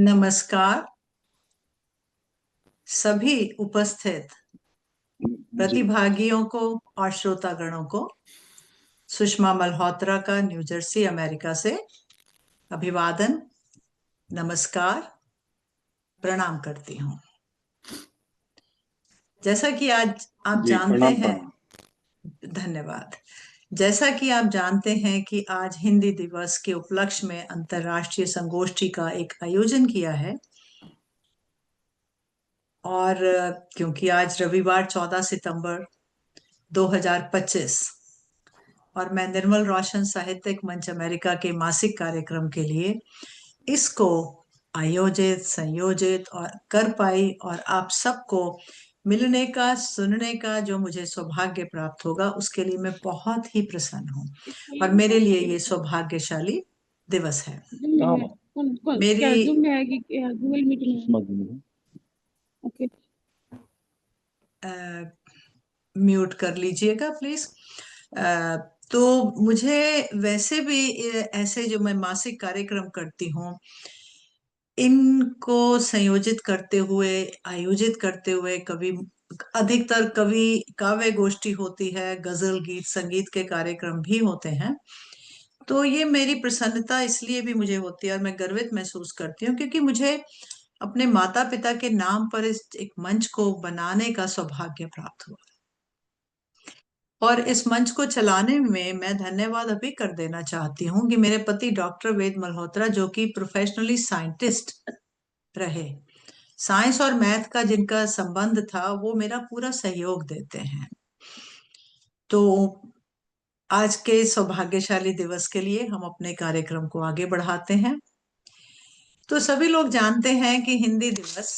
नमस्कार सभी उपस्थित जी। प्रतिभागियों को और श्रोतागणों को। सुषमा मल्होत्रा का न्यू जर्सी अमेरिका से अभिवादन, नमस्कार, प्रणाम करती हूँ। जैसा कि आज आप जी, जानते प्रणाम हैं, प्रणाम। धन्यवाद। जैसा कि आप जानते हैं कि आज हिंदी दिवस के उपलक्ष्य में अंतर्राष्ट्रीय संगोष्ठी का एक आयोजन किया है। और क्योंकि आज रविवार 14 सितंबर 2025 और मैं निर्मल रोशन साहित्यिक मंच अमेरिका के मासिक कार्यक्रम के लिए इसको आयोजित संयोजित और कर पाई, और आप सबको मिलने का सुनने का जो मुझे सौभाग्य प्राप्त होगा उसके लिए मैं बहुत ही प्रसन्न हूँ। और मेरे लिए ये सौभाग्यशाली दिवस है। जूम में हाँ है। कौन क्या मेरी जूम में है कि गूगल मीट में है? समझ गई। ओके। म्यूट कर लीजिएगा प्लीज। तो मुझे वैसे भी ऐसे जो मैं मासिक कार्यक्रम करती हूँ इनको संयोजित करते हुए आयोजित करते हुए, कभी अधिकतर कवि काव्य गोष्ठी होती है, गजल गीत संगीत के कार्यक्रम भी होते हैं। तो ये मेरी प्रसन्नता इसलिए भी मुझे होती है और मैं गर्वित महसूस करती हूँ क्योंकि मुझे अपने माता पिता के नाम पर इस एक मंच को बनाने का सौभाग्य प्राप्त हुआ। और इस मंच को चलाने में मैं धन्यवाद अभी कर देना चाहती हूँ कि मेरे पति डॉक्टर वेद मल्होत्रा, जो कि प्रोफेशनली साइंटिस्ट रहे, साइंस और मैथ का जिनका संबंध था, वो मेरा पूरा सहयोग देते हैं। तो आज के सौभाग्यशाली दिवस के लिए हम अपने कार्यक्रम को आगे बढ़ाते हैं। तो सभी लोग जानते हैं कि हिंदी दिवस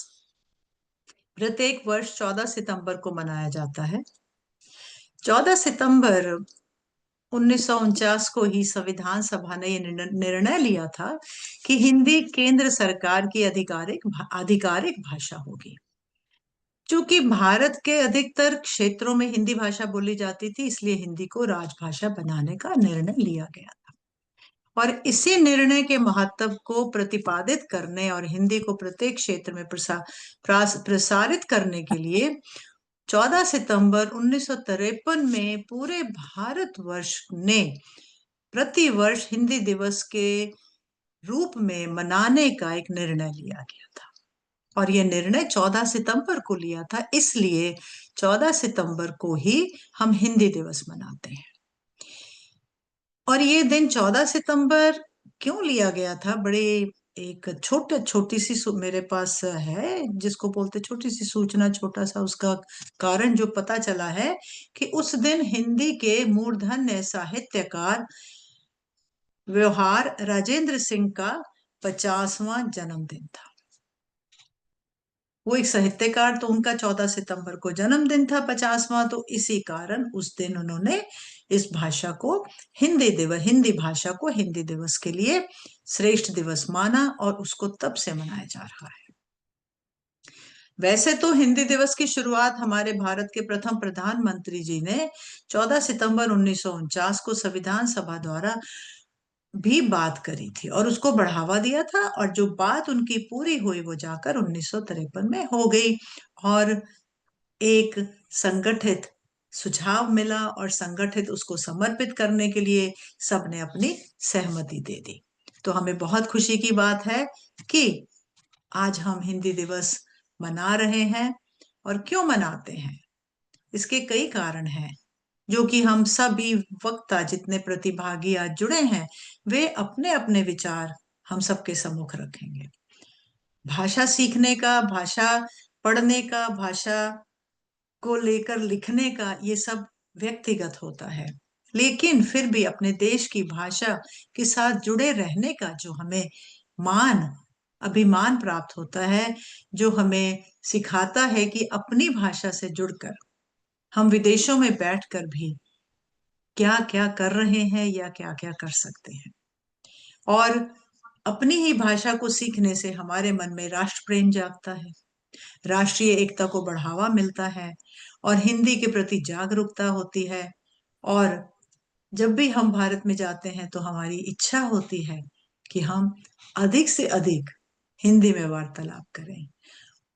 प्रत्येक वर्ष 14 सितंबर को मनाया जाता है। 14 सितंबर 1949 को ही संविधान सभा ने ये निर्णय लिया था कि हिंदी केंद्र सरकार की आधिकारिक भाषा होगी। चूंकि भारत के अधिकतर क्षेत्रों में हिंदी भाषा बोली जाती थी, इसलिए हिंदी को राजभाषा बनाने का निर्णय लिया गया था। और इसी निर्णय के महत्व को प्रतिपादित करने और हिंदी को प्रत्येक क्षेत्र में प्रसारित करने के लिए 14 सितंबर 1953 में पूरे भारतवर्ष ने प्रतिवर्ष हिंदी दिवस के रूप में मनाने का एक निर्णय लिया गया था। और यह निर्णय 14 सितंबर को लिया था, इसलिए 14 सितंबर को ही हम हिंदी दिवस मनाते हैं। और ये दिन 14 सितंबर क्यों लिया गया था, बड़े एक छोटी सी मेरे पास है जिसको बोलते छोटी सी सूचना, छोटा सा उसका कारण जो पता चला है कि उस दिन हिंदी के मूर्धन्य साहित्यकार व्यवहार राजेंद्र सिंह का 50वां जन्मदिन था। वो एक साहित्यकार, तो उनका 14 सितंबर को जन्मदिन था 50वां, तो इसी कारण उस दिन उन्होंने इस भाषा को हिंदी भाषा को हिंदी दिवस के लिए श्रेष्ठ दिवस माना और उसको तब से मनाया जा रहा है। वैसे तो हिंदी दिवस की शुरुआत हमारे भारत के प्रथम प्रधानमंत्री जी ने 14 सितंबर 1949 को संविधान सभा द्वारा भी बात करी थी और उसको बढ़ावा दिया था, और जो बात उनकी पूरी हुई वो जाकर 1953 में हो गई। और एक संगठित सुझाव मिला और संगठित उसको समर्पित करने के लिए सबने अपनी सहमति दे दी। तो हमें बहुत खुशी की बात है कि आज हम हिंदी दिवस मना रहे हैं। और क्यों मनाते हैं, इसके कई कारण हैं जो कि हम सभी वक्ता जितने प्रतिभागी आज जुड़े हैं वे अपने अपने विचार हम सबके सम्मुख रखेंगे। भाषा सीखने का, भाषा पढ़ने का, भाषा को लेकर लिखने का, ये सब व्यक्तिगत होता है, लेकिन फिर भी अपने देश की भाषा के साथ जुड़े रहने का जो हमें मान अभिमान प्राप्त होता है, जो हमें सिखाता है कि अपनी भाषा से जुड़कर हम विदेशों में बैठकर भी क्या क्या कर रहे हैं या क्या क्या कर सकते हैं। और अपनी ही भाषा को सीखने से हमारे मन में राष्ट्र प्रेम जागता है, राष्ट्रीय एकता को बढ़ावा मिलता है और हिंदी के प्रति जागरूकता होती है। और जब भी हम भारत में जाते हैं तो हमारी इच्छा होती है कि हम अधिक से अधिक हिंदी में वार्तालाप करें।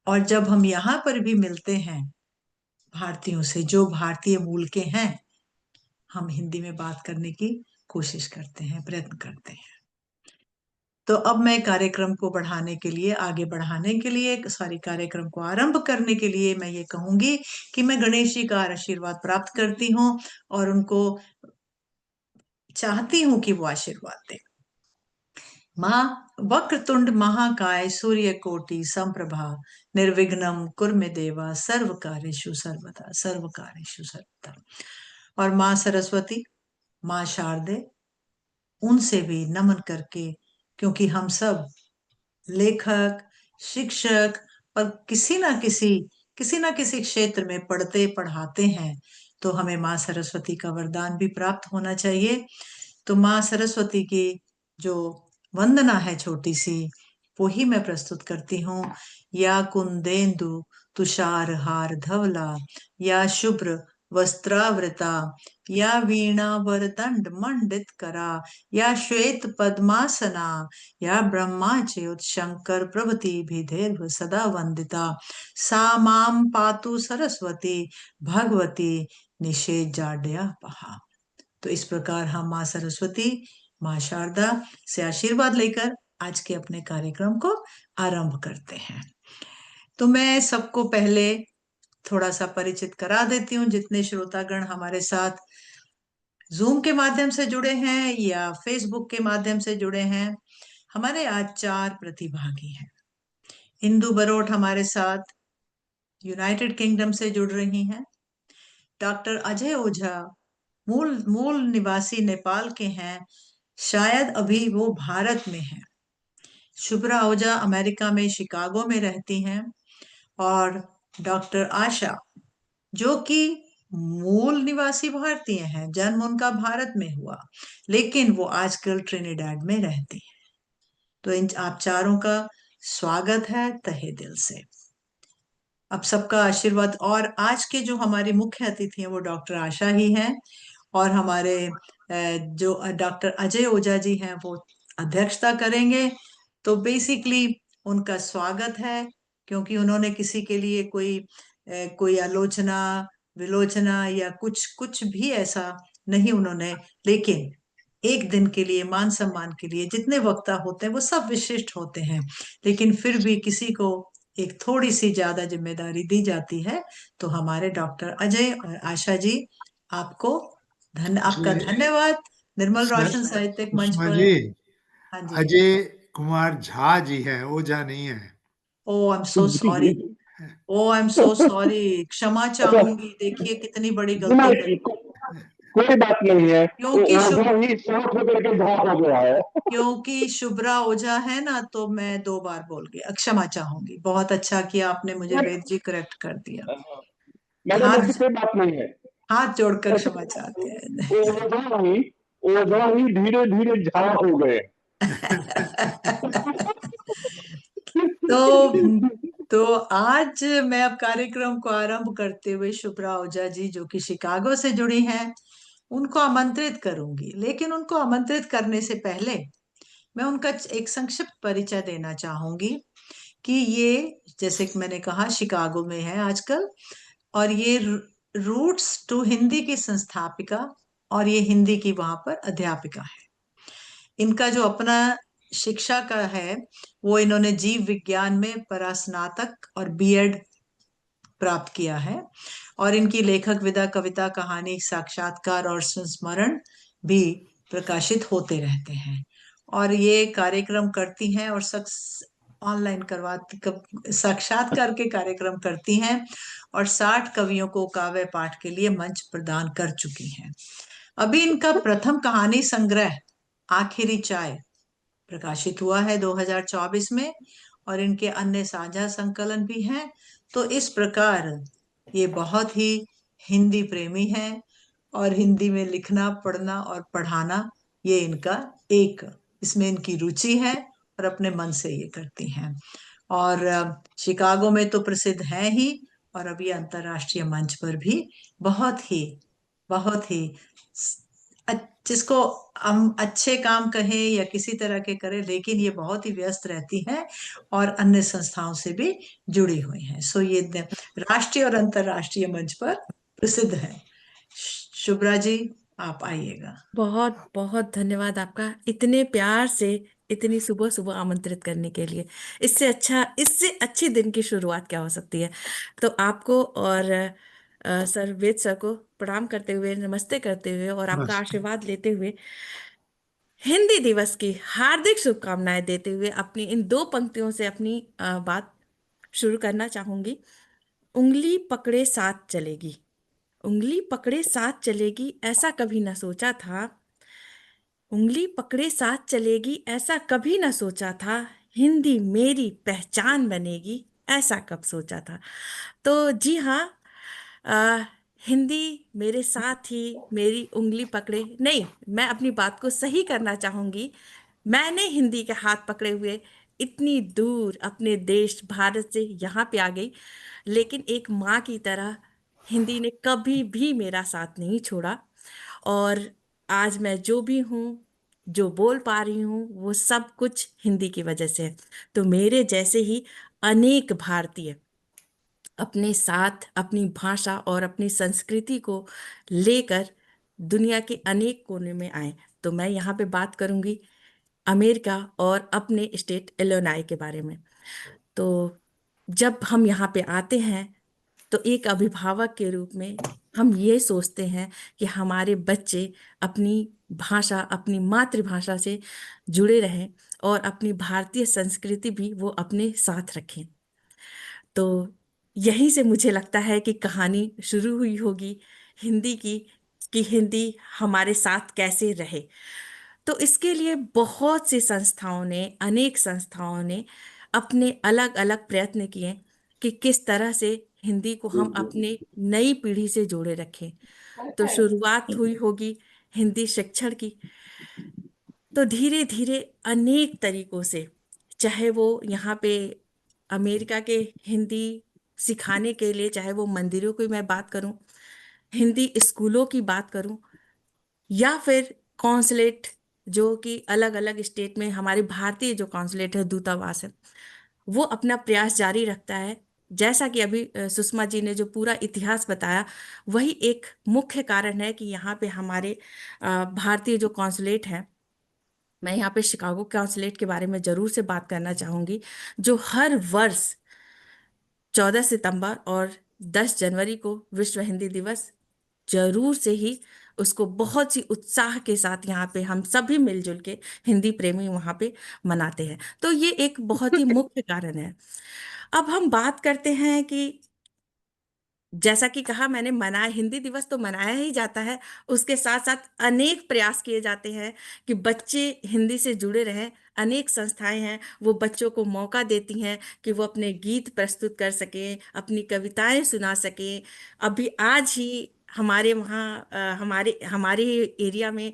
और जब हम यहाँ पर भी मिलते हैं भारतीयों से जो भारतीय मूल के हैं, हम हिंदी में बात करने की कोशिश करते हैं, प्रयत्न करते हैं। तो अब मैं कार्यक्रम को बढ़ाने के लिए, आगे बढ़ाने के लिए, सॉरी, कार्यक्रम को आरंभ करने के लिए मैं ये कहूंगी कि मैं गणेश जी का आशीर्वाद प्राप्त करती हूँ और उनको चाहती हूँ कि वो आशीर्वाद दें। माँ वक्रतुंड महाकाय सूर्यकोटि समप्रभा निर्विघ्नं कुरु मे देवा सर्व कार्येषु सर्वदा, सर्व कार्येषु सर्वदा। और माँ सरस्वती, माँ शारदे, उनसे भी नमन करके, क्योंकि हम सब लेखक, शिक्षक और किसी ना किसी क्षेत्र में पढ़ते पढ़ाते हैं, तो हमें माँ सरस्वती का वरदान भी प्राप्त होना चाहिए। तो माँ सरस्वती की जो वंदना है छोटी सी, वो ही मैं प्रस्तुत करती हूँ। या कुंदेन्दु तुषार हार धवला, या शुभ्र वस्त्रावृता, या वीणा वरदंड मंडित करा, या श्वेत पद्मासना, या ब्रह्माच्युत शंकर प्रभृति भिधेर्व सदा वंदिता, सा मां पातु सरस्वती भगवती निषेधाड्यापहा। तो इस प्रकार हम माँ सरस्वती, माँ शारदा से आशीर्वाद लेकर आज के अपने कार्यक्रम को आरंभ करते हैं। तो मैं सबको पहले थोड़ा सा परिचित करा देती हूँ, जितने श्रोतागण हमारे साथ जूम के माध्यम से जुड़े हैं या फेसबुक के माध्यम से जुड़े हैं। हमारे आज 4 प्रतिभागी हैं। इंदु बरोट हमारे साथ यूनाइटेड किंगडम से जुड़ रही हैं। डॉक्टर अजय ओझा मूल मूल निवासी नेपाल के हैं, शायद अभी वो भारत में हैं। शुभ्रा ओझा अमेरिका में शिकागो में रहती हैं। और डॉक्टर आशा, जो कि मूल निवासी भारतीय हैं, जन्म उनका भारत में हुआ, लेकिन वो आजकल ट्रिनिडाड में रहती हैं। तो इन आप चारों का स्वागत है तहे दिल से। अब सबका आशीर्वाद। और आज के जो हमारी मुख्य अतिथि हैं वो डॉक्टर आशा ही हैं, और हमारे जो डॉक्टर अजय ओझा जी हैं वो अध्यक्षता करेंगे। तो बेसिकली उनका स्वागत है, क्योंकि उन्होंने किसी के लिए कोई आलोचना विलोचना या कुछ कुछ भी ऐसा नहीं उन्होंने, लेकिन एक दिन के लिए मान सम्मान के लिए जितने वक्ता होते हैं वो सब विशिष्ट होते हैं, लेकिन फिर भी किसी को एक थोड़ी सी ज्यादा जिम्मेदारी दी जाती है। तो हमारे डॉक्टर अजय और आशा जी, आपको आपका जी धन्यवाद निर्मल सर, रोशन साहित्यिक मंच सुषमा पर। जी, हाँ जी। अजय कुमार झा जी हैं, ओझा नहीं है। Oh I am so sorry. Oh I am so sorry, क्षमा अच्छा, चाहूंगी। देखिए कितनी बड़ी गलती कर, नहीं, कोई बात नहीं है। वो क्योंकि ओझा ही साथ होकर के झा हो गया है। क्योंकि शुभ्रा ओझा है ना, तो मैं 2 बार बोल गई, क्षमा चाहूंगी। बहुत अच्छा किया आपने मुझे, वेद जी करेक्ट कर दिया। मैडम, ऐसी हाथ कोई बात नहीं है। हाथ जोड़कर ऐसी क्षमा कोई बात चाहते नहीं। हैं। ओझा ही धीरे धीरे झा हो गए। तो तो आज मैं अब कार्यक्रम को आरंभ करते हुए शुभ्रा ओझा जी, जो कि शिकागो से जुड़ी हैं, उनको आमंत्रित करूंगी। लेकिन उनको आमंत्रित करने से पहले मैं उनका एक संक्षिप्त परिचय देना चाहूंगी कि ये, जैसे कि मैंने कहा, शिकागो में है आजकल, और ये रूट्स टू हिंदी की संस्थापिका, और ये हिंदी की वहां पर अध्यापिका है। इनका जो अपना शिक्षा का है, वो इन्होंने जीव विज्ञान में परास्नातक और बीएड प्राप्त किया है। और इनकी लेखक विधा, कविता, कहानी, साक्षात्कार और संस्मरण भी प्रकाशित होते रहते हैं। और ये कार्यक्रम करती हैं और ऑनलाइन साक्षात्कार के कार्यक्रम करती हैं, और 60 कवियों को काव्य पाठ के लिए मंच प्रदान कर चुकी हैं। अभी इनका प्रथम कहानी संग्रह आखिरी चाय प्रकाशित हुआ है 2024 में, और इनके अन्य साझा संकलन भी हैं। तो इस प्रकार ये बहुत ही हिंदी प्रेमी हैं, और हिंदी में लिखना, पढ़ना और पढ़ाना, ये इनका एक, इसमें इनकी रुचि है, और अपने मन से ये करती हैं। और शिकागो में तो प्रसिद्ध है ही, और अभी अंतर्राष्ट्रीय मंच पर भी बहुत ही जिसको हम अच्छे काम कहें या किसी तरह के करें, लेकिन ये बहुत ही व्यस्त रहती हैं और अन्य संस्थाओं से भी जुड़ी हुई हैं। सो ये राष्ट्रीय और अंतर्राष्ट्रीय मंच पर प्रसिद्ध है। शुभ्रा जी, आप आइएगा। बहुत बहुत धन्यवाद आपका, इतने प्यार से इतनी सुबह सुबह आमंत्रित करने के लिए। इससे अच्छी दिन की शुरुआत क्या हो सकती है। तो आपको और सर वेद सर को प्रणाम करते हुए, नमस्ते करते हुए और आपका नमस्ते। आशीर्वाद लेते हुए हिंदी दिवस की हार्दिक शुभकामनाएं देते हुए अपनी इन दो पंक्तियों से अपनी बात शुरू करना चाहूंगी। उंगली पकड़े साथ चलेगी, उंगली पकड़े साथ चलेगी, ऐसा कभी न सोचा था। उंगली पकड़े साथ चलेगी, ऐसा कभी न सोचा था। हिंदी मेरी पहचान बनेगी, ऐसा कब सोचा था। तो जी हाँ, आ, हिंदी मेरे साथ ही मेरी उंगली पकड़े नहीं, मैं अपनी बात को सही करना चाहूंगी। मैंने हिंदी के हाथ पकड़े हुए इतनी दूर अपने देश भारत से यहाँ पे आ गई, लेकिन एक माँ की तरह हिंदी ने कभी भी मेरा साथ नहीं छोड़ा। और आज मैं जो भी हूँ, जो बोल पा रही हूँ, वो सब कुछ हिंदी की वजह से है। तो मेरे जैसे ही अनेक भारतीय अपने साथ अपनी भाषा और अपनी संस्कृति को लेकर दुनिया के अनेक कोने में आए। तो मैं यहाँ पे बात करूँगी अमेरिका और अपने स्टेट इलिनॉय के बारे में। तो जब हम यहाँ पे आते हैं तो एक अभिभावक के रूप में हम ये सोचते हैं कि हमारे बच्चे अपनी भाषा, अपनी मातृभाषा से जुड़े रहें और अपनी भारतीय संस्कृति भी वो अपने साथ रखें। तो यहीं से मुझे लगता है कि कहानी शुरू हुई होगी हिंदी की, कि हिंदी हमारे साथ कैसे रहे। तो इसके लिए बहुत सी संस्थाओं ने, अनेक संस्थाओं ने अपने अलग अलग प्रयत्न किए कि किस तरह से हिंदी को हम अपने नई पीढ़ी से जोड़े रखें। तो शुरुआत हुई होगी हिंदी शिक्षण की। तो धीरे धीरे अनेक तरीकों से, चाहे वो यहाँ पे अमेरिका के हिंदी सिखाने के लिए, चाहे वो मंदिरों की मैं बात करूं, हिंदी स्कूलों की बात करूं, या फिर कॉन्सुलेट, जो कि अलग अलग स्टेट में हमारे भारतीय जो कॉन्सुलेट है, दूतावास है, वो अपना प्रयास जारी रखता है। जैसा कि अभी सुषमा जी ने जो पूरा इतिहास बताया, वही एक मुख्य कारण है कि यहाँ पे हमारे भारतीय जो कॉन्सुलेट हैं, मैं यहाँ पे शिकागो कॉन्सुलेट के बारे में जरूर से बात करना चाहूंगी, जो हर वर्ष 14 सितंबर और 10 जनवरी को विश्व हिंदी दिवस जरूर से ही उसको बहुत सी उत्साह के साथ यहाँ पे हम सभी मिलजुल के हिंदी प्रेमी वहाँ पे मनाते हैं। तो ये एक बहुत ही मुख्य कारण है। अब हम बात करते हैं कि जैसा कि कहा मैंने, मनाया हिंदी दिवस तो मनाया ही जाता है, उसके साथ साथ अनेक प्रयास किए जाते हैं कि बच्चे हिंदी से जुड़े रहें। अनेक संस्थाएं हैं, वो बच्चों को मौका देती हैं कि वो अपने गीत प्रस्तुत कर सकें, अपनी कविताएं सुना सकें। अभी आज ही हमारे वहाँ हमारे हमारे एरिया में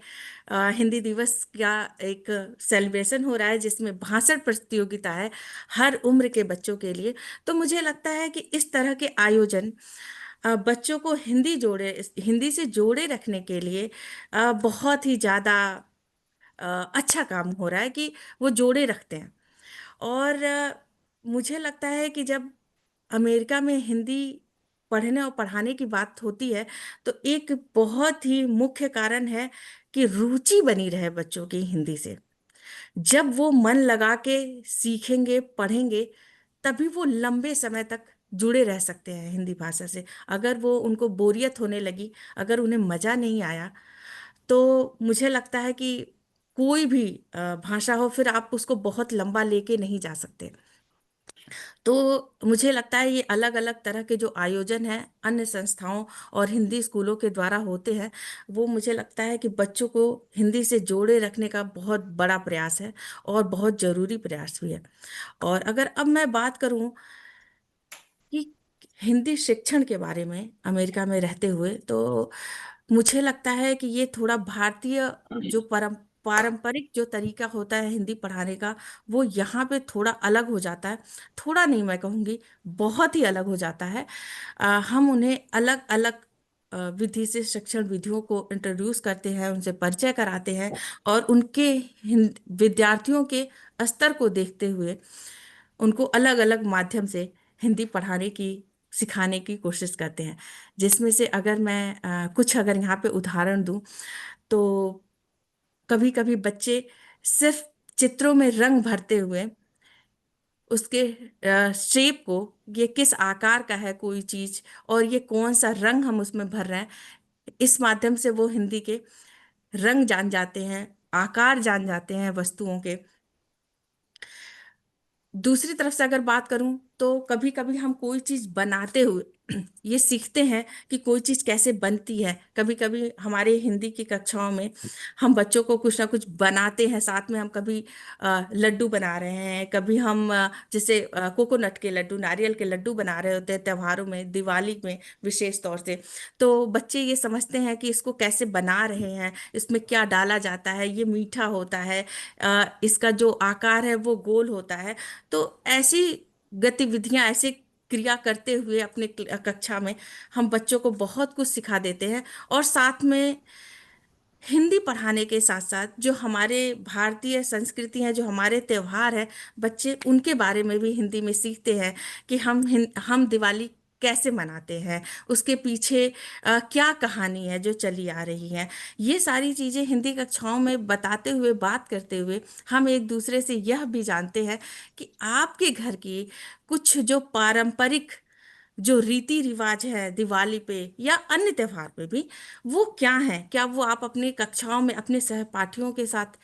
हिंदी दिवस का एक सेलिब्रेशन हो रहा है, जिसमें भाषण प्रतियोगिता है हर उम्र के बच्चों के लिए। तो मुझे लगता है कि इस तरह के आयोजन बच्चों को हिंदी से जोड़े रखने के लिए बहुत ही ज़्यादा अच्छा काम हो रहा है कि वो जोड़े रखते हैं। और मुझे लगता है कि जब अमेरिका में हिंदी पढ़ने और पढ़ाने की बात होती है, तो एक बहुत ही मुख्य कारण है कि रुचि बनी रहे बच्चों की हिंदी से। जब वो मन लगा के सीखेंगे, पढ़ेंगे, तभी वो लंबे समय तक जुड़े रह सकते हैं हिंदी भाषा से। अगर वो उनको बोरियत होने लगी, अगर उन्हें मजा नहीं आया, तो मुझे लगता है कि कोई भी भाषा हो, फिर आप उसको बहुत लंबा लेके नहीं जा सकते। तो मुझे लगता है ये अलग अलग तरह के जो आयोजन हैं अन्य संस्थाओं और हिंदी स्कूलों के द्वारा होते हैं, वो मुझे लगता है कि बच्चों को हिंदी से जोड़े रखने का बहुत बड़ा प्रयास है और बहुत जरूरी प्रयास भी है। और अगर अब मैं बात करूं कि हिंदी शिक्षण के बारे में अमेरिका में रहते हुए, तो मुझे लगता है कि ये थोड़ा भारतीय जो पारंपरिक जो तरीका होता है हिंदी पढ़ाने का, वो यहाँ पे थोड़ा अलग हो जाता है। थोड़ा नहीं, मैं कहूँगी बहुत ही अलग हो जाता है। हम उन्हें अलग अलग विधि से शिक्षण विधियों को इंट्रोड्यूस करते हैं, उनसे परिचय कराते हैं और उनके विद्यार्थियों के स्तर को देखते हुए उनको अलग अलग माध्यम से हिंदी पढ़ाने की सिखाने की कोशिश करते हैं। जिसमें से अगर मैं कुछ अगर यहाँ पे उदाहरण दूं तो कभी कभी बच्चे सिर्फ चित्रों में रंग भरते हुए उसके शेप को, ये किस आकार का है कोई चीज और ये कौन सा रंग हम उसमें भर रहे हैं, इस माध्यम से वो हिंदी के रंग जान जाते हैं, आकार जान जाते हैं वस्तुओं के। दूसरी तरफ से अगर बात करूं तो कभी कभी हम कोई चीज बनाते हुए ये सीखते हैं कि कोई चीज कैसे बनती है। कभी कभी हमारे हिंदी की कक्षाओं में हम बच्चों को कुछ ना कुछ बनाते हैं साथ में। हम कभी लड्डू बना रहे हैं, कभी हम जैसे कोकोनट के लड्डू, नारियल के लड्डू बना रहे होते हैं त्योहारों में, दिवाली में विशेष तौर से। तो बच्चे ये समझते हैं कि इसको कैसे बना रहे हैं, इसमें क्या डाला जाता है, ये मीठा होता है, इसका जो आकार है वो गोल होता है। तो ऐसी गतिविधियां, ऐसे क्रिया करते हुए अपने कक्षा में हम बच्चों को बहुत कुछ सिखा देते हैं। और साथ में हिंदी पढ़ाने के साथ साथ जो हमारे भारतीय संस्कृति है, जो हमारे त्योहार है, बच्चे उनके बारे में भी हिंदी में सीखते हैं कि हम दिवाली कैसे मनाते हैं, उसके पीछे क्या कहानी है जो चली आ रही है। ये सारी चीजें हिंदी कक्षाओं में बताते हुए, बात करते हुए हम एक दूसरे से यह भी जानते हैं कि आपके घर की कुछ जो पारंपरिक जो रीति रिवाज है दिवाली पे या अन्य त्योहार पे भी, वो क्या है, क्या वो आप अपनी कक्षाओं में अपने सहपाठियों के साथ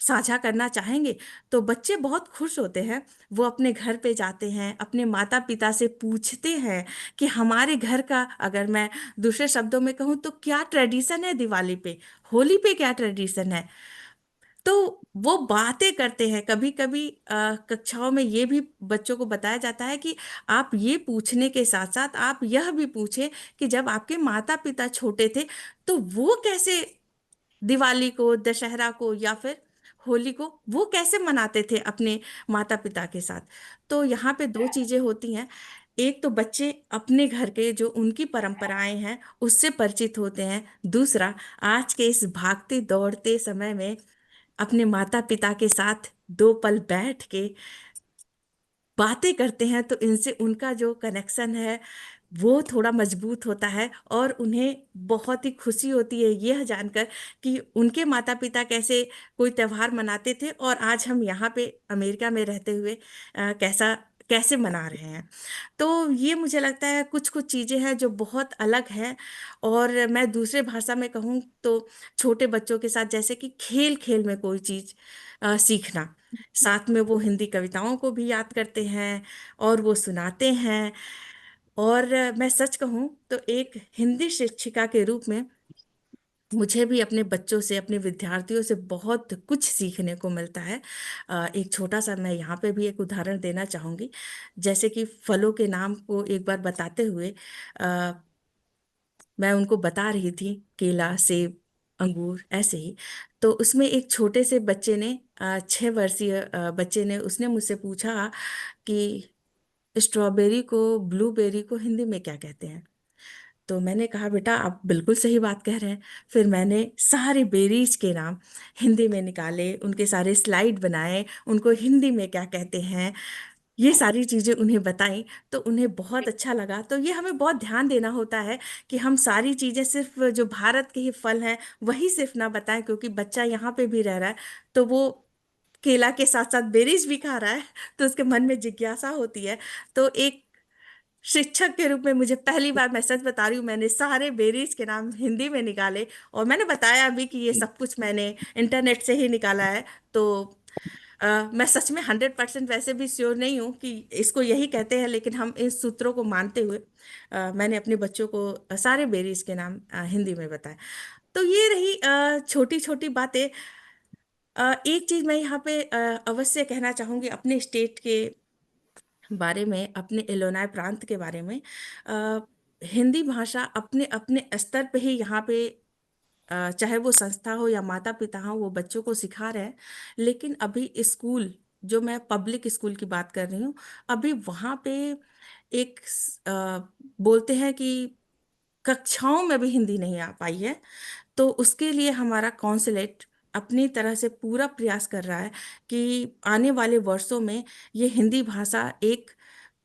साझा करना चाहेंगे। तो बच्चे बहुत खुश होते हैं। वो अपने घर पे जाते हैं, अपने माता पिता से पूछते हैं कि हमारे घर का, अगर मैं दूसरे शब्दों में कहूँ तो, क्या ट्रेडिशन है दिवाली पे, होली पे क्या ट्रेडिशन है। तो वो बातें करते हैं। कभी कभी कक्षाओं में ये भी बच्चों को बताया जाता है कि आप ये पूछने के साथ साथ आप यह भी पूछें कि जब आपके माता पिता छोटे थे तो वो कैसे दिवाली को, दशहरा को या फिर होली को वो कैसे मनाते थे अपने माता पिता के साथ। तो यहाँ पे दो चीजें होती हैं। एक तो बच्चे अपने घर के जो उनकी परंपराएं हैं उससे परिचित होते हैं। दूसरा, आज के इस भागते दौड़ते समय में अपने माता पिता के साथ दो पल बैठ के बातें करते हैं तो इनसे उनका जो कनेक्शन है वो थोड़ा मजबूत होता है और उन्हें बहुत ही खुशी होती है यह जानकर कि उनके माता पिता कैसे कोई त्योहार मनाते थे और आज हम यहाँ पे अमेरिका में रहते हुए कैसा कैसे मना रहे हैं। तो ये मुझे लगता है कुछ कुछ चीज़ें हैं जो बहुत अलग हैं। और मैं दूसरे भाषा में कहूँ तो छोटे बच्चों के साथ जैसे कि खेल खेल में कोई चीज़ सीखना, साथ में वो हिंदी कविताओं को भी याद करते हैं और वो सुनाते हैं। और मैं सच कहूँ तो एक हिंदी शिक्षिका के रूप में मुझे भी अपने बच्चों से, अपने विद्यार्थियों से बहुत कुछ सीखने को मिलता है। एक छोटा सा मैं यहाँ पे भी एक उदाहरण देना चाहूँगी। जैसे कि फलों के नाम को एक बार बताते हुए मैं उनको बता रही थी, केला, सेब, अंगूर, ऐसे ही। तो उसमें एक छोटे से बच्चे ने 6 वर्षीय बच्चे ने, उसने मुझसे पूछा कि स्ट्रॉबेरी को, ब्लूबेरी को हिंदी में क्या कहते हैं। तो मैंने कहा, बेटा आप बिल्कुल सही बात कह रहे हैं। फिर मैंने सारे बेरीज के नाम हिंदी में निकाले, उनके सारे स्लाइड बनाए, उनको हिंदी में क्या कहते हैं, ये सारी चीजें उन्हें बताई। तो उन्हें बहुत अच्छा लगा। तो ये हमें बहुत ध्यान देना होता है कि हम सारी चीजें सिर्फ जो भारत के ही फल हैं वही सिर्फ ना बताएं, क्योंकि बच्चा यहाँ पे भी रह रहा है तो वो केला के साथ साथ बेरीज भी खा रहा है, तो उसके मन में जिज्ञासा होती है। तो एक शिक्षक के रूप में मुझे पहली बार, मैं सच बता रही हूँ, मैंने सारे बेरीज के नाम हिंदी में निकाले और मैंने बताया भी कि ये सब कुछ मैंने इंटरनेट से ही निकाला है। तो मैं सच में 100% वैसे भी श्योर नहीं हूँ कि इसको यही कहते हैं, लेकिन हम इन सूत्रों को मानते हुए मैंने अपने बच्चों को सारे बेरीज के नाम हिंदी में बताए। तो ये रही छोटी छोटी बातें। एक चीज मैं यहाँ पे अवश्य कहना चाहूंगी अपने स्टेट के बारे में, अपने इलोनाय प्रांत के बारे में। अ, हिंदी भाषा अपने अपने स्तर पे ही यहाँ पे चाहे वो संस्था हो या माता पिता हो, वो बच्चों को सिखा रहे हैं। लेकिन अभी स्कूल, जो मैं पब्लिक स्कूल की बात कर रही हूँ, अभी वहाँ पे एक बोलते हैं कि कक्षाओं में भी हिंदी नहीं आ पाई है। तो उसके लिए हमारा कॉन्सुलेट अपनी तरह से पूरा प्रयास कर रहा है कि आने वाले वर्षों में ये हिंदी भाषा एक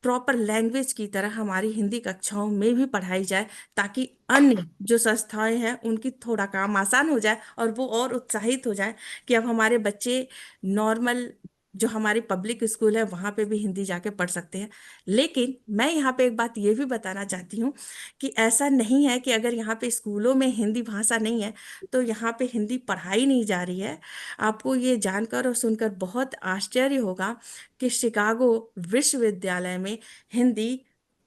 प्रॉपर लैंग्वेज की तरह हमारी हिंदी कक्षाओं में भी पढ़ाई जाए, ताकि अन्य जो संस्थाएं हैं उनकी थोड़ा काम आसान हो जाए और वो और उत्साहित हो जाए कि अब हमारे बच्चे नॉर्मल जो हमारी पब्लिक स्कूल है वहाँ पे भी हिंदी जाके पढ़ सकते हैं। लेकिन मैं यहाँ पे एक बात ये भी बताना चाहती हूँ कि ऐसा नहीं है कि अगर यहाँ पे स्कूलों में हिंदी भाषा नहीं है तो यहाँ पे हिंदी पढ़ाई नहीं जा रही है। आपको ये जानकर और सुनकर बहुत आश्चर्य होगा कि शिकागो विश्वविद्यालय में हिंदी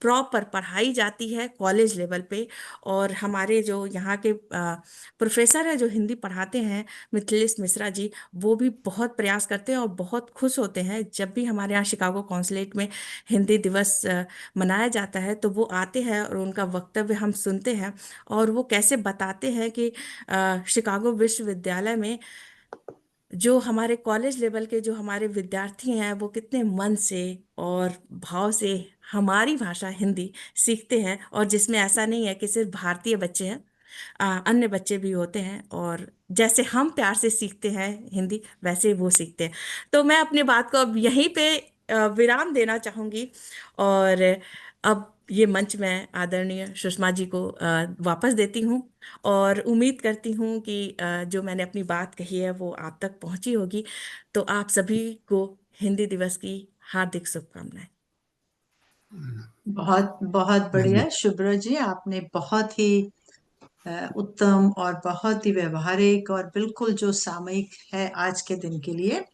प्रॉपर पढ़ाई जाती है कॉलेज लेवल पे। और हमारे जो यहाँ के प्रोफेसर है जो हिंदी पढ़ाते हैं, मिथिलेश मिश्रा जी, वो भी बहुत प्रयास करते हैं और बहुत खुश होते हैं जब भी हमारे यहाँ शिकागो कॉन्सुलेट में हिंदी दिवस मनाया जाता है। तो वो आते हैं और उनका वक्तव्य हम सुनते हैं और वो कैसे बताते हैं कि शिकागो विश्वविद्यालय में जो हमारे कॉलेज लेवल के जो हमारे विद्यार्थी हैं वो कितने मन से और भाव से हमारी भाषा हिंदी सीखते हैं। और जिसमें ऐसा नहीं है कि सिर्फ भारतीय बच्चे हैं, अन्य बच्चे भी होते हैं और जैसे हम प्यार से सीखते हैं हिंदी वैसे ही वो सीखते हैं। तो मैं अपनी बात को अब यहीं पे विराम देना चाहूंगी और अब ये मंच मैं आदरणीय सुषमा जी को वापस देती हूँ और उम्मीद करती हूँ कि जो मैंने अपनी बात कही है वो आप तक पहुंची होगी। तो आप सभी को हिंदी दिवस की हार्दिक शुभकामनाएं। बहुत बहुत बढ़िया शुभ्रा जी, आपने बहुत ही उत्तम और बहुत ही व्यवहारिक और बिल्कुल जो सामयिक है आज के दिन के लिए,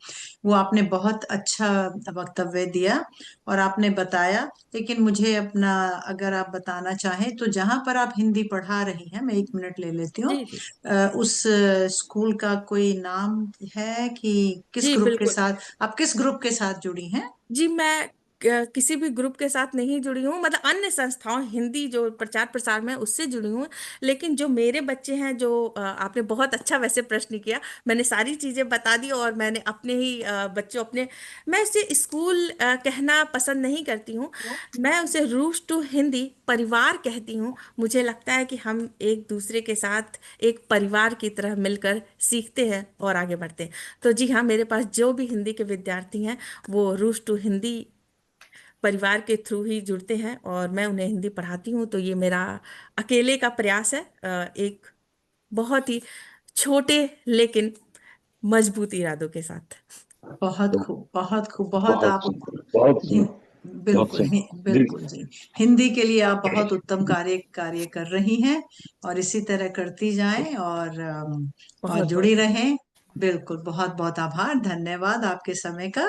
वो आपने बहुत अच्छा वक्तव्य दिया और आपने बताया। लेकिन मुझे अपना, अगर आप बताना चाहें तो जहां पर आप हिंदी पढ़ा रही हैं, मैं 1 मिनट ले लेती हूँ। जी जी उस स्कूल का कोई नाम है कि किस जी ग्रुप के बिल्कुल। साथ, आप किस ग्रुप के साथ जुड़ी हैं? जी मैं किसी भी ग्रुप के साथ नहीं जुड़ी हूँ, मतलब अन्य संस्थाओं हिंदी जो प्रचार प्रसार में उससे जुड़ी हूँ। लेकिन जो मेरे बच्चे हैं जो आपने बहुत अच्छा वैसे प्रश्न किया, मैंने सारी चीज़ें बता दी और मैंने अपने ही बच्चों अपने, मैं इसे स्कूल कहना पसंद नहीं करती हूँ, मैं उसे रूट्स टू हिंदी परिवार कहती हूँ। मुझे लगता है कि हम एक दूसरे के साथ एक परिवार की तरह मिलकर सीखते हैं और आगे बढ़ते हैं। तो जी हाँ, मेरे पास जो भी हिंदी के विद्यार्थी हैं वो रूस टू हिंदी परिवार के थ्रू ही जुड़ते हैं और मैं उन्हें हिंदी पढ़ाती हूँ। तो ये मेरा अकेले का प्रयास है, एक बहुत ही छोटे लेकिन मजबूत इरादों के साथ। बहुत तो खूब, बहुत खूब, बहुत बहुत आप सुंदर, बहुत हिं- सुंदर, बहुत बिल्कुल सुंदर जी। बिल्कुल जी। हिंदी के लिए आप बहुत उत्तम कार्य कार्य कर रही हैं और इसी तरह करती जाएं और बहुत जुड़ी बहुत रहें। बिल्कुल, बहुत बहुत आभार, धन्यवाद आपके समय का।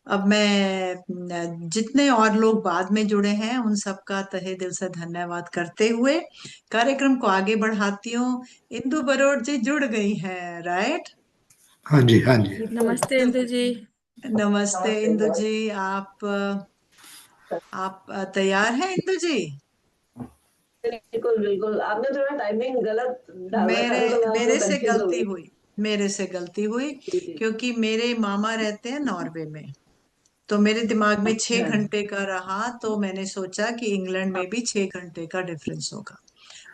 अब मैं जितने और लोग बाद में जुड़े हैं उन सबका तहे दिल से धन्यवाद करते हुए कार्यक्रम को आगे बढ़ाती हूँ। इंदु बरोड़ जी जुड़ गई हैं, राइट? हाँ जी, हाँ जी। नमस्ते इंदु जी। नमस्ते इंदु जी, आप तैयार हैं इंदु जी? बिल्कुल बिल्कुल, आपने थोड़ा टाइमिंग गलत डाला मेरे था तो मैं मेरे उसमें से कंफ्यूज हो गलती गई। हुई, मेरे से गलती हुई, जी जी। क्योंकि मेरे मामा रहते हैं नॉर्वे में। तो मेरे दिमाग में छह अच्छा। घंटे का रहा, तो मैंने सोचा कि इंग्लैंड में भी 6 घंटे का डिफरेंस होगा।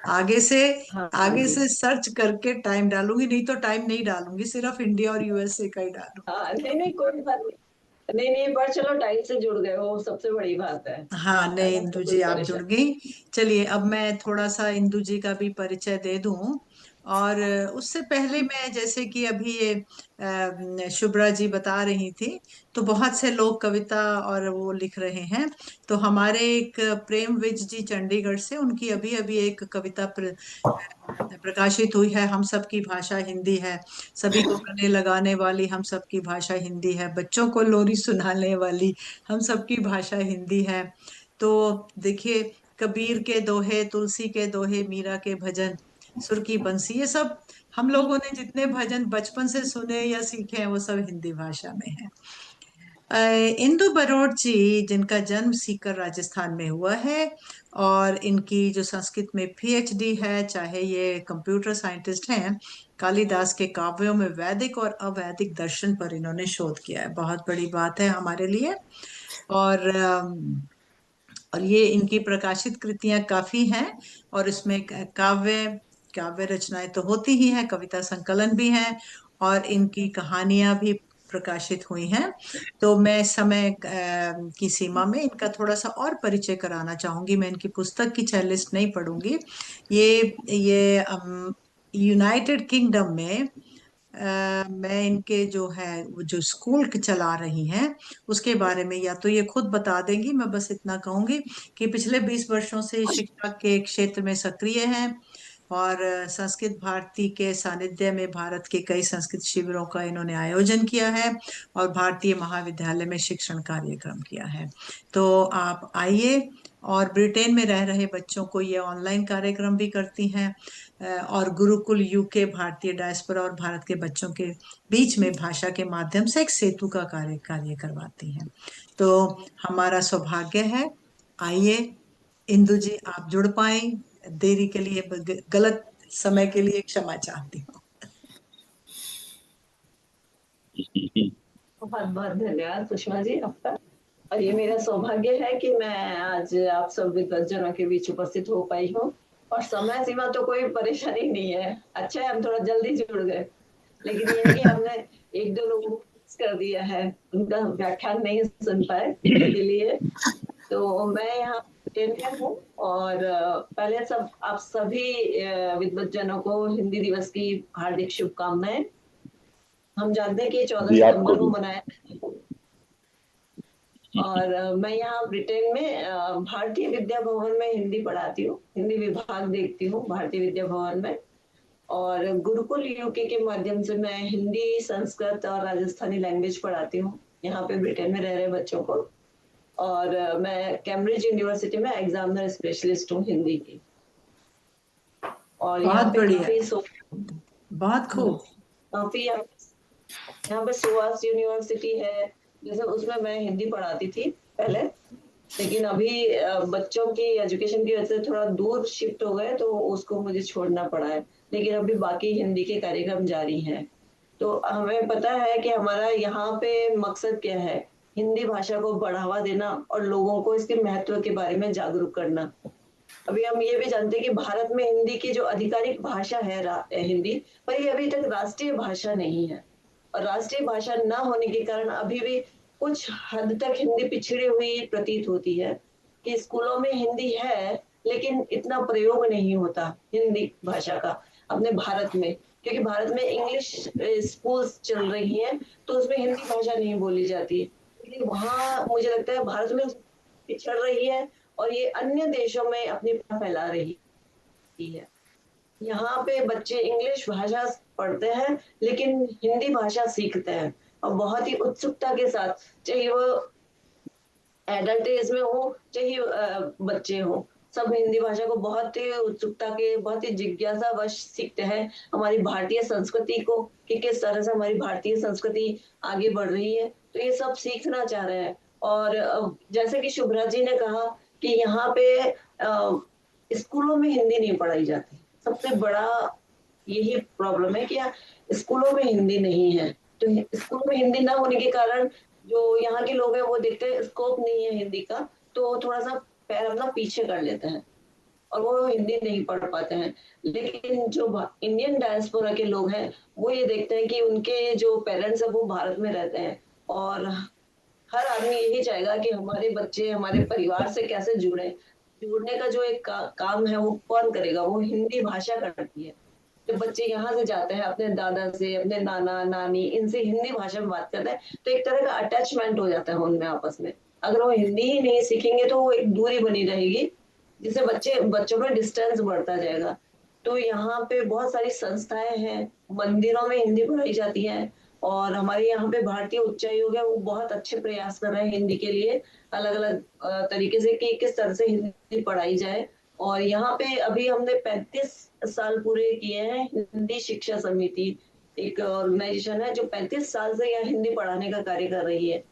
आगे से हाँ आगे जी। से सर्च करके टाइम डालूंगी, नहीं तो टाइम नहीं डालूंगी, सिर्फ इंडिया और यूएसए का ही डालूंगी। हाँ नहीं नहीं, कोई बात नहीं। नहीं नहीं, पर चलो टाइम से जुड़ गए हो, सबसे बड़ी बात है हाँ, नहीं ना, इंदु तो जी कोई आप जुड़ परेशानी। गई। चलिए अब मैं थोड़ा सा इंदु जी का भी परिचय दे दूं। और उससे पहले मैं, जैसे कि अभी ये शुभ्रा जी बता रही थी, तो बहुत से लोग कविता और वो लिख रहे हैं। तो हमारे एक प्रेम विज जी चंडीगढ़ से, उनकी अभी अभी एक कविता प्रकाशित हुई है, हम सबकी भाषा हिंदी है, सभी को गले लगाने वाली हम सबकी भाषा हिंदी है, बच्चों को लोरी सुनाने वाली हम सबकी भाषा हिंदी है। तो देखिए, कबीर के दोहे, तुलसी के दोहे, मीरा के भजन, सुर की बंसी, ये सब हम लोगों ने जितने भजन बचपन से सुने या सीखे हैं वो सब हिंदी भाषा में है। अ, इंदु बरोड़ जी, जिनका जन्म सीकर राजस्थान में हुआ है और इनकी जो संस्कृत में पीएचडी है, चाहे ये कंप्यूटर साइंटिस्ट हैं, कालिदास के काव्यों में वैदिक और अवैदिक दर्शन पर इन्होंने शोध किया है, बहुत बड़ी बात है हमारे लिए। और और ये इनकी प्रकाशित कृतियां काफी हैं, और इसमें काव्य रचनाएं तो होती ही हैं, कविता संकलन भी हैं, और इनकी कहानियां भी प्रकाशित हुई हैं। तो मैं समय की सीमा में इनका थोड़ा सा और परिचय कराना चाहूंगी। मैं इनकी पुस्तक की 6 लिस्ट नहीं पढ़ूंगी। ये यूनाइटेड किंगडम में मैं इनके जो है वो जो स्कूल चला रही हैं उसके बारे में या तो ये खुद बता देंगी। मैं बस इतना कहूंगी कि पिछले 20 वर्षों से शिक्षा के क्षेत्र में सक्रिय हैं, और संस्कृत भारती के सानिध्य में भारत के कई संस्कृत शिविरों का इन्होंने आयोजन किया है, और भारतीय महाविद्यालय में शिक्षण कार्यक्रम किया है। तो आप आइए, और ब्रिटेन में रह रहे बच्चों को ये ऑनलाइन कार्यक्रम भी करती हैं, और गुरुकुल यूके भारतीय डायस्पोरा और भारत के बच्चों के बीच में भाषा के माध्यम से एक सेतु का कार्य करवाती हैं। तो हमारा सौभाग्य है। आइए इंदु जी, आप जुड़ पाए, देरी के लिए, गलत समय के लिए क्षमा चाहती हूँ। बहुत बहुत धन्यवाद सुषमा जी आपका। और ये मेरा सौभाग्य है कि मैं आज आप सब विद्वज्जनों के बीच उपस्थित हो पाई हूँ। और समय सीमा तो कोई परेशानी नहीं है, अच्छा है हम थोड़ा जल्दी जुड़ गए। लेकिन ये है कि हमने एक दो लोगों को मिस कर दिया है, उनका व्याख्यान नहीं सुन पाए इसके लिए। तो मैं यहाँ ब्रिटेन में हूँ, और पहले सब आप सभी विद्वज्जनों को हिंदी दिवस की हार्दिक शुभकामनाएं। हम जानते हैं कि 14 जी आपको सितंबर को भी। मनाया, और मैं यहाँ ब्रिटेन में भारतीय विद्या भवन में हिंदी पढ़ाती हूँ, हिंदी विभाग देखती हूँ भारतीय विद्या भवन में। और गुरुकुल यूके के माध्यम से मैं हिंदी, संस्कृत और राजस्थानी लैंग्वेज पढ़ाती हूँ यहाँ पे ब्रिटेन में रह रहे बच्चों को। और मैं कैम्ब्रिज यूनिवर्सिटी में एग्जामिनर स्पेशलिस्ट हूँ हिंदी की। और यहाँ बहुत पे बढ़िया, काफी बहुत खूब। काफी यहाँ पे सुहास यूनिवर्सिटी है, जैसे उसमें मैं हिंदी पढ़ाती थी पहले। लेकिन अभी बच्चों की एजुकेशन की वजह से थोड़ा दूर शिफ्ट हो गए, तो उसको मुझे छोड़ना पड़ा है। लेकिन अभी बाकी हिंदी के कार्यक्रम जारी हैं। तो हमें पता है कि हमारा यहाँ पे मकसद क्या है, हिंदी भाषा को बढ़ावा देना और लोगों को इसके महत्व के बारे में जागरूक करना। अभी हम ये भी जानते हैं कि भारत में हिंदी की जो आधिकारिक भाषा है हिंदी, पर ये अभी तक राष्ट्रीय भाषा नहीं है। और राष्ट्रीय भाषा न होने के कारण अभी भी कुछ हद तक हिंदी पिछड़ी हुई प्रतीत होती है, कि स्कूलों में हिंदी है लेकिन इतना प्रयोग नहीं होता हिंदी भाषा का अपने भारत में। क्योंकि भारत में इंग्लिश स्कूल्स चल रही हैं, तो उसमें हिंदी भाषा नहीं बोली जाती है। लेकिन वहाँ मुझे लगता है भारत में पिछड़ रही है, और ये अन्य देशों में अपनी फैला रही है। यहाँ पे बच्चे इंग्लिश भाषा पढ़ते हैं लेकिन हिंदी भाषा सीखते हैं, और बहुत ही उत्सुकता के साथ, चाहे वो एडल्ट एज में हो चाहे बच्चे हो, सब हिंदी भाषा को बहुत ही उत्सुकता के, बहुत ही जिज्ञासावश सीखते हैं हमारी भारतीय संस्कृति को, कि किस तरह से हमारी भारतीय संस्कृति आगे बढ़ रही है। तो ये सब सीखना चाह रहे हैं। और जैसे कि शुभ्रा जी ने कहा कि यहाँ पे स्कूलों में हिंदी नहीं पढ़ाई जाती, सबसे बड़ा यही प्रॉब्लम है कि स्कूलों में हिंदी नहीं है। तो स्कूलों में हिंदी ना होने के कारण जो यहाँ के लोग हैं वो देखते हैं स्कोप नहीं है हिंदी का, तो थोड़ा सा पैर अपना पीछे कर लेते हैं और वो हिंदी नहीं पढ़ पाते हैं। लेकिन जो इंडियन डायस्पोरा के लोग हैं वो ये देखते हैं कि उनके जो पेरेंट्स हैं वो भारत में रहते हैं, और हर आदमी यही चाहेगा कि हमारे बच्चे हमारे परिवार से कैसे जुड़ने का जो एक काम है वो कौन करेगा, वो हिंदी भाषा करती है। जब बच्चे यहाँ से जाते हैं अपने दादा से, अपने नाना नानी, इनसे हिंदी भाषा में बात करते हैं, तो एक तरह का अटैचमेंट हो जाता है उनमें आपस में। अगर वो हिंदी ही नहीं सीखेंगे तो वो एक दूरी बनी रहेगी, जिससे बच्चों में डिस्टेंस बढ़ता जाएगा। तो यहाँ पे बहुत सारी संस्थाएं हैं, मंदिरों में हिंदी पढ़ाई जाती है, और हमारे यहाँ पे भारतीय उच्चायोग है, वो बहुत अच्छे प्रयास कर रहे हैं हिंदी के लिए अलग अलग तरीके से, कि किस तरह से हिंदी पढ़ाई जाए। और यहाँ पे अभी हमने 35 साल पूरे किए हैं। हिंदी शिक्षा समिति एक ऑर्गेनाइजेशन है जो 35 साल से यहाँ हिंदी पढ़ाने का कार्य कर रही है।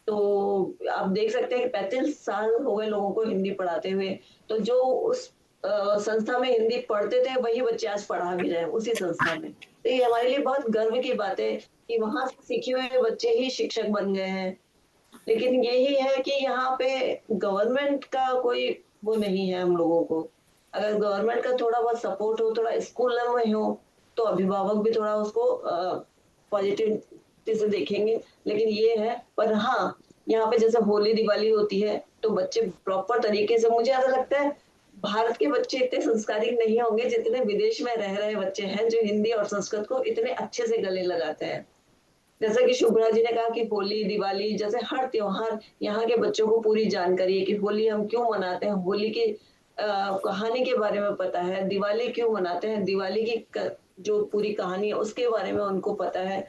तो आप देख सकते हैं कि 35 साल हो गए लोगों को हिंदी पढ़ाते हुए। तो जो उस संस्था में हिंदी पढ़ते थे वही बच्चे आज पढ़ा भी रहे हैं उसी संस्था में। तो ये हमारे लिए बहुत गर्व की बात है कि वहां से सीखे हुए बच्चे ही शिक्षक बन गए हैं। लेकिन यही है कि यहाँ पे गवर्नमेंट का कोई वो नहीं है हम लोगों को। अगर गवर्नमेंट का थोड़ा बहुत सपोर्ट हो, थोड़ा स्कूल में हो, तो अभिभावक भी थोड़ा उसको पॉजिटिव से देखेंगे। लेकिन ये है, पर हाँ, यहाँ पे जैसे होली दिवाली होती है तो बच्चे प्रॉपर तरीके से, मुझे ऐसा लगता है भारत के बच्चे इतने संस्कारिक नहीं होंगे जितने विदेश में रह रहे बच्चे हैं, जो हिंदी और संस्कृत को इतने अच्छे से गले लगाते हैं। जैसा कि शुभ्रा जी ने कहा कि होली दिवाली जैसे हर त्योहार यहाँ के बच्चों को पूरी जानकारी है कि होली हम क्यों मनाते हैं, होली की कहानी के बारे में पता है, दिवाली क्यों मनाते हैं, दिवाली की जो पूरी कहानी है उसके बारे में उनको पता है।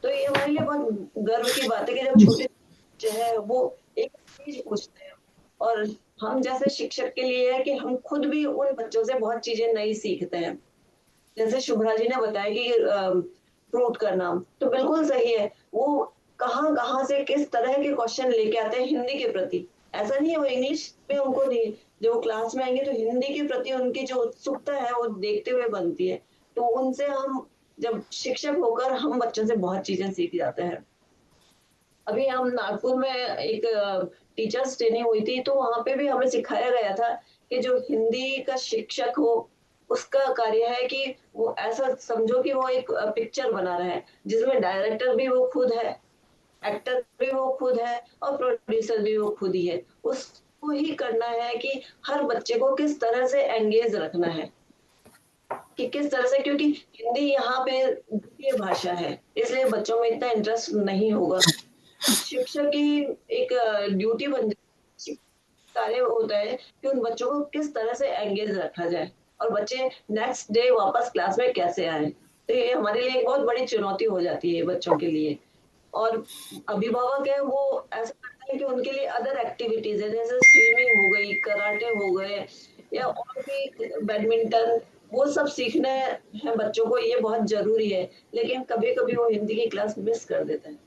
तो ये हमारे लिए बहुत गर्व की बात है कि जब छोटे बच्चे हैं वो एक चीज पूछते हैं, और हम जैसे शिक्षक के लिए है कि हम खुद भी उन बच्चों से बहुत चीजें नई सीखते हैं। जैसे शुभ्रा जी ने बताया कि फ्रूट का नाम, तो बिल्कुल सही है। वो कहाँ कहाँ से किस तरह के क्वेश्चन लेके आते हैं हिंदी के प्रति। ऐसा नहीं है वो इंग्लिश पे उनको नहीं, जब वो क्लास में आएंगे तो हिंदी के प्रति उनकी जो उत्सुकता है वो देखते हुए बनती है। तो उनसे हम जब शिक्षक होकर हम बच्चों से बहुत चीजें सीख जाते हैं। अभी हम नागपुर में एक टीचर्स ट्रेनिंग हुई थी, तो वहां पे भी हमें सिखाया गया था कि जो हिंदी का शिक्षक हो उसका कार्य है कि वो ऐसा समझो कि वो एक पिक्चर बना रहा है जिसमें डायरेक्टर भी वो खुद है, एक्टर भी वो खुद है और प्रोड्यूसर भी वो खुद ही है। उसको ही करना है कि हर बच्चे को किस तरह से एंगेज रखना है, कि किस तरह से, क्योंकि हिंदी यहाँ पे द्वितीय भाषा है इसलिए बच्चों में इतना इंटरेस्ट नहीं होगा। शिक्षक की एक ड्यूटी बन कार्य होता है कि उन बच्चों को किस तरह से एंगेज रखा जाए और बच्चे नेक्स्ट डे वापस क्लास में कैसे आए। तो ये हमारे लिए एक बहुत बड़ी चुनौती हो जाती है बच्चों के लिए। और अभिभावक है वो ऐसा करते हैं कि उनके लिए अदर एक्टिविटीज है, जैसे स्विमिंग हो गई, कराटे हो गए, या और भी बैडमिंटन, वो सब सीखने हैं बच्चों को, ये बहुत जरूरी है। लेकिन कभी कभी वो हिंदी की क्लास मिस कर देते हैं,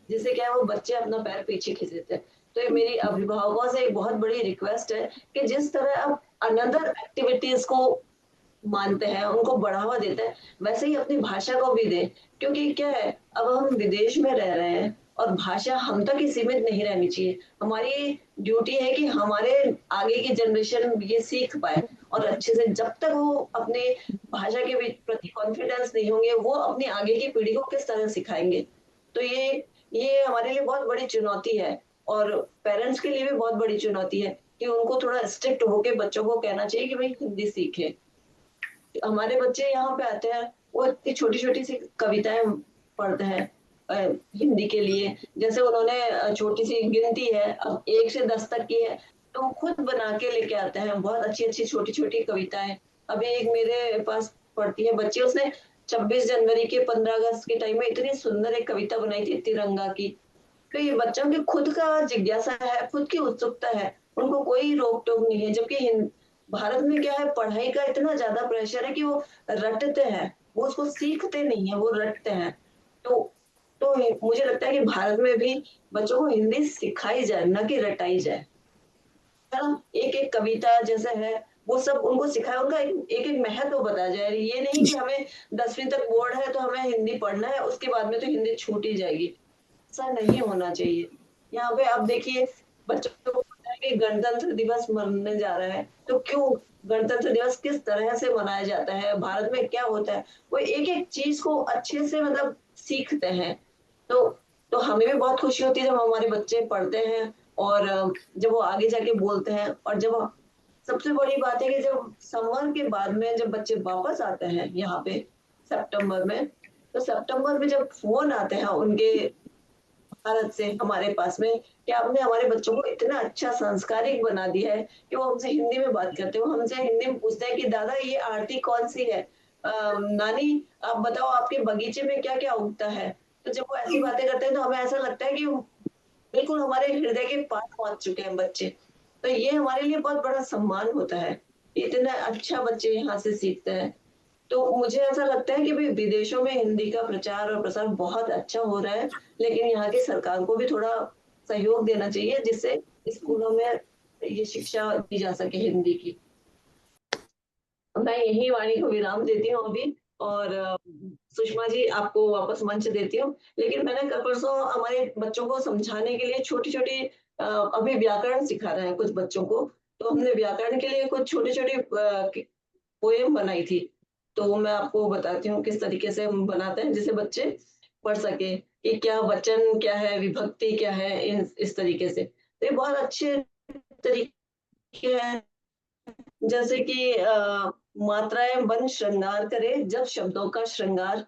जिससे क्या है वो बच्चे अपना पैर पीछे खींच देते हैं। तो ये मेरी अभिभावकों से एक बहुत बड़ी रिक्वेस्ट है कि जिस तरह आप अनदर एक्टिविटीज को मानते हैं, उनको बढ़ावा देते हैं, वैसे ही अपनी भाषा को भी दें। क्योंकि क्या है, अब हम विदेश में रह रहे हैं और भाषा हम तक ही सीमित नहीं रहनी चाहिए। हमारी ड्यूटी है कि हमारे आगे की जनरेशन ये सीख पाए, और अच्छे से जब तक वो अपने भाषा के प्रति कॉन्फिडेंस नहीं होंगे, वो अपनी आगे की पीढ़ी को किस तरह सिखाएंगे। तो ये हमारे लिए बहुत बड़ी चुनौती है, और पेरेंट्स के लिए भी बहुत बड़ी चुनौती है कि उनको थोड़ा स्ट्रिक्ट होके बच्चों को कहना चाहिए कि भाई हिंदी सीखे। हमारे बच्चे यहाँ पे आते हैं, वो इतनी छोटी छोटी सी कविताएं पढ़ते हैं हिंदी के लिए। जैसे उन्होंने छोटी सी गिनती है, अब 1 से 10 तक की है, तो खुद बना के लेके आते हैं बहुत अच्छी अच्छी छोटी छोटी कविताएं। अभी एक मेरे पास पढ़ती है बच्ची, उसने 26 जनवरी के 15 अगस्त के टाइम में इतनी सुंदर एक कविता बनाई थी तिरंगा की। तो ये बच्चों की खुद का जिज्ञासा है, खुद की उत्सुकता है, उनको कोई रोक टोक नहीं है। जबकि भारत में क्या है, पढ़ाई का इतना ज्यादा प्रेशर है कि वो रटते हैं, वो उसको सीखते नहीं है, वो रटते हैं। तो तो मुझे लगता है कि भारत में भी बच्चों को हिंदी सिखाई जाए, न कि रटाई जाए। एक एक कविता जैसे है वो सब उनको सिखाए, उनका एक एक महत्व बताया जाए। ये नहीं कि हमें 10वीं तक बोर्ड है तो हमें हिंदी पढ़ना है, उसके बाद में तो हिंदी छूट ही जाएगी। ऐसा नहीं होना चाहिए। यहाँ पे आप देखिए, बच्चों को पता है कि गणतंत्र दिवस मनाने जा रहा है, तो क्यों गणतंत्र दिवस किस तरह से मनाया जाता है, भारत में क्या होता है, वो एक एक चीज को अच्छे से मतलब सीखते हैं। तो तो हमें भी बहुत खुशी होती है जब हमारे बच्चे पढ़ते हैं, और जब वो आगे जाके बोलते हैं। और जब सबसे बड़ी बात है कि जब समर के बाद में जब बच्चे वापस आते हैं यहाँ पे सितंबर में, तो सितंबर में जब फोन आते हैं उनके भारत से हमारे पास में कि आपने हमारे बच्चों को इतना अच्छा संस्कारिक बना दिया है कि वो हमसे हिंदी में बात करते हैं, वो हमसे हिंदी में पूछते हैं कि दादा ये आरती कौन सी है, नानी आप बताओ आपके बगीचे में क्या क्या उगता है। तो जब वो ऐसी बातें करते हैं तो हमें ऐसा लगता है कि बिल्कुल हमारे हृदय के पास पहुंच चुके हैं बच्चे। तो ये हमारे लिए बहुत बड़ा सम्मान होता है, इतना अच्छा बच्चे यहाँ से सीखते हैं। तो मुझे ऐसा लगता है कि भाई विदेशों में हिंदी का प्रचार और प्रसार बहुत अच्छा हो रहा है, लेकिन यहाँ की सरकार को भी थोड़ा सहयोग देना चाहिए जिससे स्कूलों में ये शिक्षा दी जा सके हिंदी की। मैं यही वाणी को विराम देती हूँ अभी, और सुषमा जी आपको वापस मंच देती हूँ। लेकिन मैंने कल परसों हमारे बच्चों को समझाने के लिए छोटी छोटी अभी व्याकरण सिखा रहे हैं कुछ बच्चों को, तो हमने व्याकरण के लिए कुछ छोटी छोटी पोएम बनाई थी। तो वो मैं आपको बताती हूँ किस तरीके से हम बनाते हैं जिसे बच्चे पढ़ सके कि क्या वचन क्या है, विभक्ति क्या है, इस तरीके से। तो ये बहुत अच्छे तरीके हैं। जैसे कि मात्राएं बन श्रृंगार करे जब शब्दों का श्रृंगार,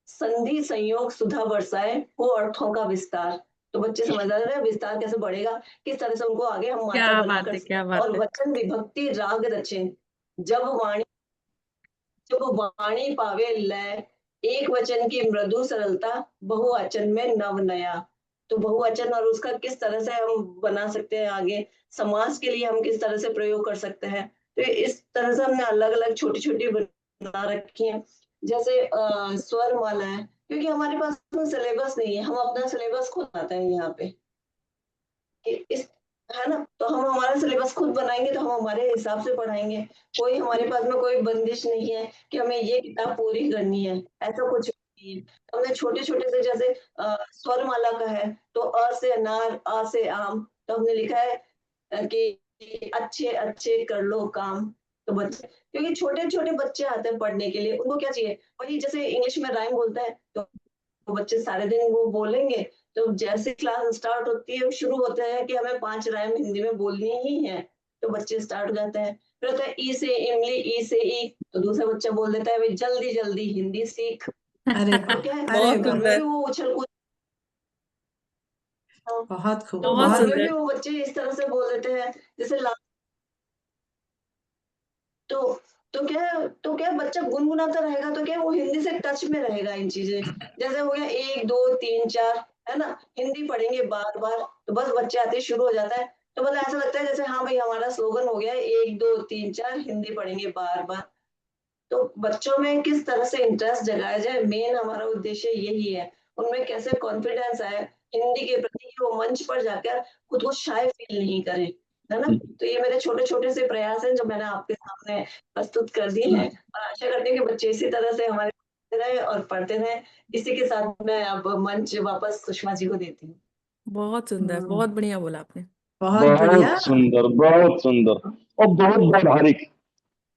संधि संयोग सुधा बरसाए हो अर्थों का विस्तार। तो बच्चे समझ रहे हैं विस्तार कैसे बढ़ेगा, किस तरह से उनको आगे हम मात्रा क्या बात बनाकर। है, क्या बात और है। वचन विभक्ति राग रचे जब वाणी पावे लय, एक वचन की मृदु सरलता बहुवचन में नव नया। तो बहुवचन और उसका किस तरह से हम बना सकते हैं, आगे समास के लिए हम किस तरह से प्रयोग कर सकते हैं। तो इस तरह से हमने अलग अलग छोटी छोटी बना रखी है। जैसे स्वर माला है, क्योंकि हमारे पास सिलेबस नहीं है, हम अपना सिलेबस खुद बनाते हैं यहाँ पे कि इस, है ना। तो हम हमारा सिलेबस खुद बनाएंगे तो हम हमारे हिसाब से पढ़ाएंगे। कोई हमारे पास में कोई बंदिश नहीं है कि हमें ये किताब पूरी करनी है, ऐसा कुछ नहीं है। हमने छोटे छोटे से, जैसे स्वर माला का है तो अ से अनार, आ से आम, तो हमने लिखा है कि अच्छे अच्छे कर लो काम। तो बच्चे, क्योंकि छोटे छोटे बच्चे आते हैं पढ़ने के लिए, उनको क्या चाहिए, वही जैसे इंग्लिश में राइम बोलता है तो बच्चे सारे दिन वो बोलेंगे। तो जैसे क्लास स्टार्ट होती है, शुरू होते हैं कि हमें 5 राइम हिंदी में बोलनी ही है, तो बच्चे स्टार्ट हो जाते हैं। फिर होता है ई से इमली, ई से ई, तो दूसरा बच्चा बोल देता है भाई जल्दी जल्दी हिंदी सीख। अरे तो वाह, क्या है, अरे बहुत घर वाह, में भी सुंदर, वो उछल कूद, बहुत खूब, तो बहुत घर में भी सुंदर। वो बच्चे इस तरह से बोल देते हैं जैसे तो तो क्या बच्चा गुनगुनाता रहेगा तो क्या वो हिंदी से टच में रहेगा इन चीजें। जैसे हो गया 1 2 3 4, है ना, हिंदी पढ़ेंगे बार बार, तो बस बच्चे आते ही शुरू हो जाता है। तो मतलब ऐसा लगता है जैसे हाँ भाई हमारा स्लोगन हो गया है 1 2 3 4 हिंदी पढ़ेंगे बार बार। तो बच्चों में किस तरह से इंटरेस्ट जगाया जाए, मेन हमारा उद्देश्य यही है। उनमें कैसे कॉन्फिडेंस आए हिंदी के प्रति, वो मंच पर जाकर खुद को शाय फील नहीं करें, है ना। तो ये मेरे छोटे छोटे से प्रयास हैं जो मैंने आपके सामने प्रस्तुत कर दिए हैं, और आशा करती हूँ कि बच्चे इसी तरह से हमारे पढ़ते रहे और पढ़ते रहे। इसी के साथ मैं अब मंच वापस सुषमा जी को देती हूँ। बहुत सुंदर, बहुत बढ़िया बोला आपने। बहुत बढ़िया। बहुत सुंदर, बहुत सुंदर, और बहुत व्यवहारिक।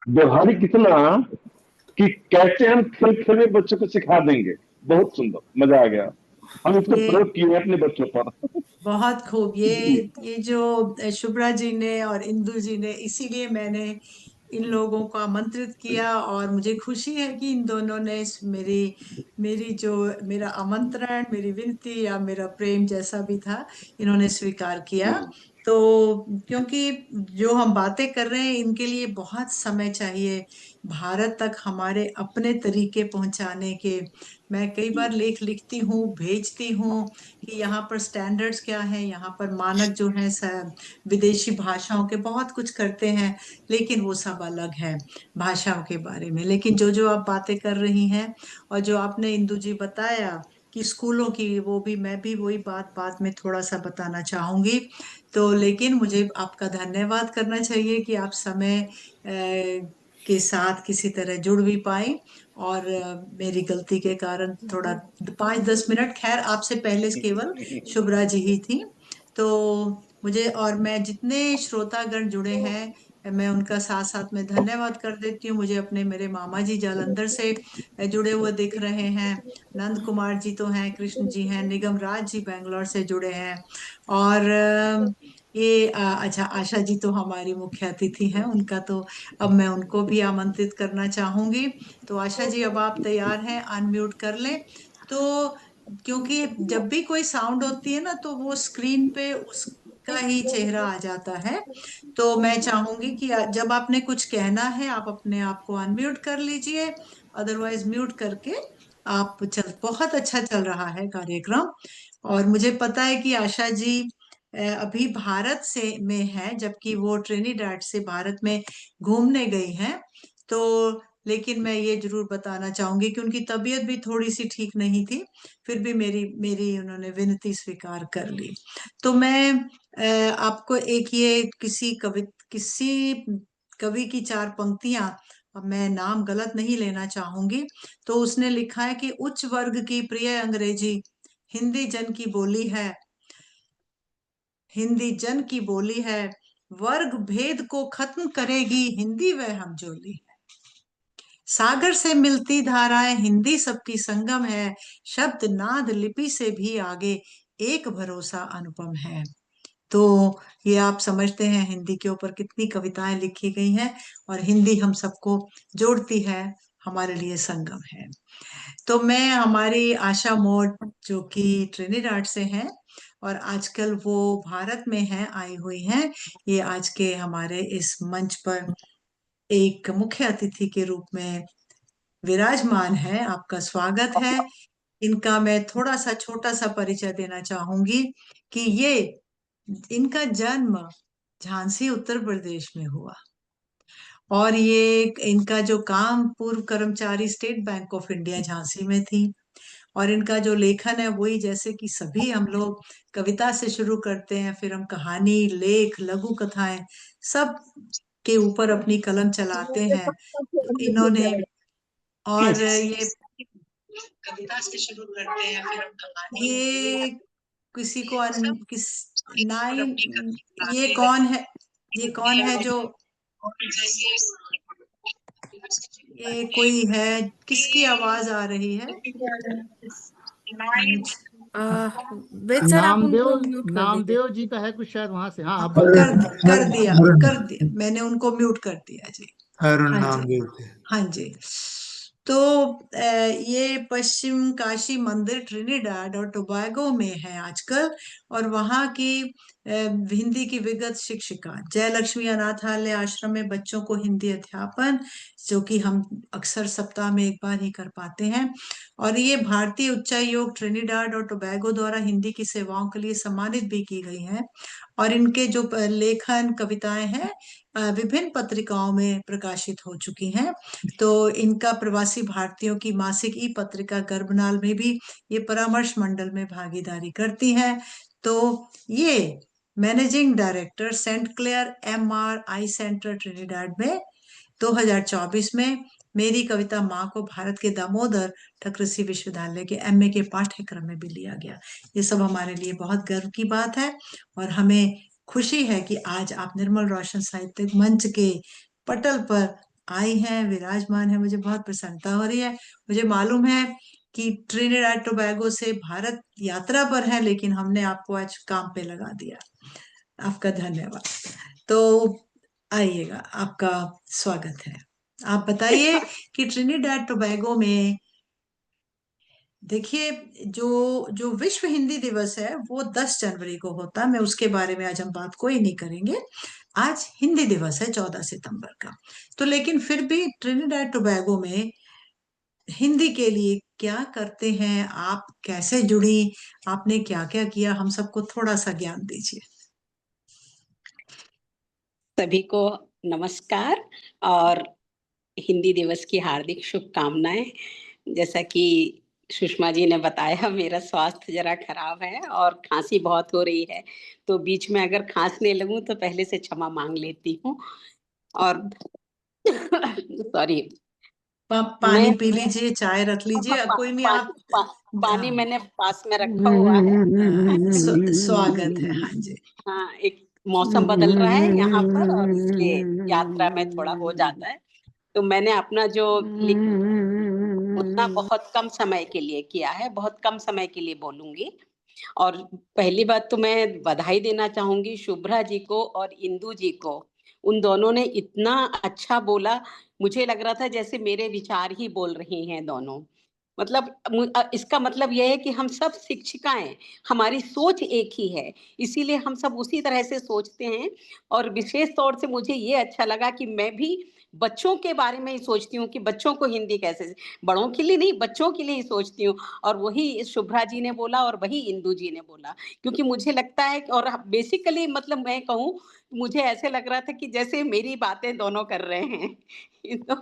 व्यवहारिक इतना कि कैसे हम खेल खेल में बच्चों को सिखा देंगे। बहुत सुंदर, मजा आ गया। हम इसको ये प्रयोग किए हैं अपने बच्चों पर। बहुत खूब। जी। ये जो शुभ्रा जी ने और इंदु जी ने, इसीलिए मैंने इन लोगों को आमंत्रित किया, और मुझे खुशी है कि इन दोनों ने मेरी मेरी जो मेरा आमंत्रण, मेरी विनती या मेरा प्रेम जैसा भी था, इन्होंने स्वीकार किया। तो क्योंकि जो हम बातें कर रहे हैं इनके लिए बहुत समय चाहिए भारत तक हमारे अपने तरीके पहुंचाने के। मैं कई बार लेख लिखती हूँ, भेजती हूँ कि यहाँ पर स्टैंडर्ड्स क्या है, यहाँ पर मानक जो है विदेशी भाषाओं के बहुत कुछ करते हैं, लेकिन वो सब अलग है भाषाओं के बारे में। लेकिन जो जो आप बातें कर रही हैं और जो आपने इंदु जी बताया कि स्कूलों की, वो भी मैं भी वही बात बात में थोड़ा सा बताना चाहूंगी। तो लेकिन मुझे आपका धन्यवाद करना चाहिए कि आप समय के साथ किसी तरह जुड़ भी पाए, और मेरी गलती के कारण थोड़ा 5-10 मिनट, खैर आपसे पहले केवल शुभ्रा जी ही थी। तो मुझे, और मैं जितने श्रोतागण जुड़े हैं मैं उनका साथ साथ में धन्यवाद कर देती हूँ। मुझे अपने मेरे मामा जी जालंधर से जुड़े हुए दिख रहे हैं, नंद कुमार जी तो हैं, कृष्ण जी हैं, निगम राज जी बैंगलोर से जुड़े हैं, और अच्छा, आशा जी तो हमारी मुख्य अतिथि हैं, उनका तो अब मैं उनको भी आमंत्रित करना चाहूंगी। तो आशा जी, अब आप तैयार हैं, अनम्यूट कर लें। तो क्योंकि जब भी कोई साउंड होती है ना तो वो स्क्रीन पे उसका ही चेहरा आ जाता है। तो मैं चाहूंगी कि जब आपने कुछ कहना है आप अपने आप को अनम्यूट कर लीजिए, अदरवाइज म्यूट करके आप चल। बहुत अच्छा चल रहा है कार्यक्रम, और मुझे पता है कि आशा जी अभी भारत से में है, जबकि वो ट्रिनिडाड से भारत में घूमने गई हैं। तो लेकिन मैं ये जरूर बताना चाहूंगी कि उनकी तबीयत भी थोड़ी सी ठीक नहीं थी, फिर भी मेरी मेरी उन्होंने विनती स्वीकार कर ली। तो मैं आपको एक ये किसी कवि की 4 पंक्तियां अब मैं नाम गलत नहीं लेना चाहूंगी, तो उसने लिखा है कि उच्च वर्ग की प्रिय अंग्रेजी हिंदी जन की बोली है, हिंदी जन की बोली है, वर्ग भेद को खत्म करेगी हिंदी वह हमजोली, सागर से मिलती धाराएं हिंदी सबकी संगम है, शब्द नाद लिपि से भी आगे एक भरोसा अनुपम है। तो ये आप समझते हैं हिंदी के ऊपर कितनी कविताएं लिखी गई हैं, और हिंदी हम सबको जोड़ती है, हमारे लिए संगम है। तो मैं हमारी आशा मोड, जो कि ट्रिनिडाड से हैं और आजकल वो भारत में हैं, आई हुई हैं, ये आज के हमारे इस मंच पर एक मुख्य अतिथि के रूप में विराजमान है। आपका स्वागत है। इनका मैं थोड़ा सा छोटा सा परिचय देना चाहूंगी कि ये इनका जन्म झांसी उत्तर प्रदेश में हुआ, और ये इनका जो काम, पूर्व कर्मचारी state bank of India Jhansi में थी, और इनका जो लेखन है वही, जैसे कि सभी हम लोग कविता से शुरू करते हैं, फिर हम कहानी, लेख, लघु कथाएं सब के ऊपर अपनी कलम चलाते हैं। इन्होंने, और ये कविता से शुरू करते हैं, फिर हम कहानी, ये किसी को किस नाइन, ये कौन है, ये कौन है जो, ये कोई है, किसकी आवाज आ रही है? वेद सर, आप नामदेव, उनको म्यूट कर दीजिए। नामदेव जी का है कुछ शायद वहां से। हाँ, आप कर दिया, मैंने उनको म्यूट कर दिया जी। अरुण हाँ जी, नामदेव थे। हाँ जी। तो ये पश्चिम काशी मंदिर ट्रिनिडाड और टोबैगो में है आजकल, और वहाँ की हिंदी की विगत शिक्षिका, जयलक्ष्मी अनाथालय आश्रम में बच्चों को हिंदी अध्यापन, जो कि हम अक्सर सप्ताह में एक बार ही कर पाते हैं, और ये भारतीय उच्चायोग ट्रिनिडाड और टोबैगो द्वारा हिंदी की सेवाओं के लिए सम्मानित भी की गई हैं, और इनके जो लेखन, कविताएं हैं, विभिन्न पत्रिकाओं में प्रकाशित हो चुकी हैं। तो इनका प्रवासी भारतीयों की मासिक ई पत्रिका गर्भनाल में भी ये परामर्श मंडल में भागीदारी करती हैं। तो ये managing director Saint Clair MRI centre Trinidad में 2024 में मेरी कविता माँ को भारत के दामोदर ठकरसी विश्वविद्यालय के MA के पाठ्यक्रम में भी लिया गया। ये सब हमारे लिए बहुत गर्व की बात है, और हमें खुशी है कि आज आप निर्मल रोशन साहित्यिक मंच के पटल पर आई हैं, विराजमान है। मुझे बहुत प्रसन्नता हो रही है। मुझे मालूम है कि ट्रिनिडाड टोबैगो से भारत यात्रा पर है, लेकिन हमने आपको आज काम पे लगा दिया। आपका धन्यवाद। तो आइएगा, आपका स्वागत है। आप बताइए कि ट्रिनिडाड टोबैगो में, देखिए, जो जो विश्व हिंदी दिवस है वो 10 जनवरी को होता है। मैं उसके बारे में आज हम बात कोई नहीं करेंगे। आज हिंदी दिवस है 14 सितंबर का। तो लेकिन फिर भी ट्रिनिडाड टोबैगो में हिंदी के लिए क्या करते हैं आप, कैसे जुड़ी, आपने क्या क्या किया, हम सबको थोड़ा सा ज्ञान दीजिए। सभी को नमस्कार और हिंदी दिवस की हार्दिक शुभकामनाएं। जैसा कि सुषमा जी ने बताया, मेरा स्वास्थ्य जरा खराब है और खांसी बहुत हो रही है, तो बीच में अगर खांसने लगूं तो पहले से क्षमा मांग लेती हूँ। और सॉरी, पानी पी लीजिए, चाय रख लीजिए, कोई नहीं। आप पानी मैंने पास में रखा हुआ है। स्वागत है। हाँ जी। हाँ, एक मौसम बदल रहा है यहाँ पर और इसलिए यात्रा में थोड़ा हो जाता है। तो मैंने अपना जो उतना बहुत कम समय के लिए किया है, बहुत कम समय के लिए बोलूंगी। और पहली बात तो मैं बधाई देना चाहूंगी शुभ्रा जी को और इंदु जी को। उन दोनों ने इतना अच्छा बोला, मुझे लग रहा था जैसे मेरे विचार ही बोल रही हैं दोनों। मतलब इसका मतलब यह है कि हम सब शिक्षिकाएं, हमारी सोच एक ही है, इसीलिए हम सब उसी तरह से सोचते हैं। और विशेष तौर से मुझे ये अच्छा लगा कि मैं भी बच्चों के बारे में ही सोचती हूँ कि बच्चों को हिंदी कैसे, बड़ों के लिए नहीं, बच्चों के लिए ही सोचती हूँ। और वही शुभ्रा जी ने बोला और वही इंदु जी ने बोला, क्योंकि मुझे लगता है कि, और बेसिकली मतलब मैं कहूँ, मुझे ऐसे लग रहा था कि जैसे मेरी बातें दोनों कर रहे हैं। तो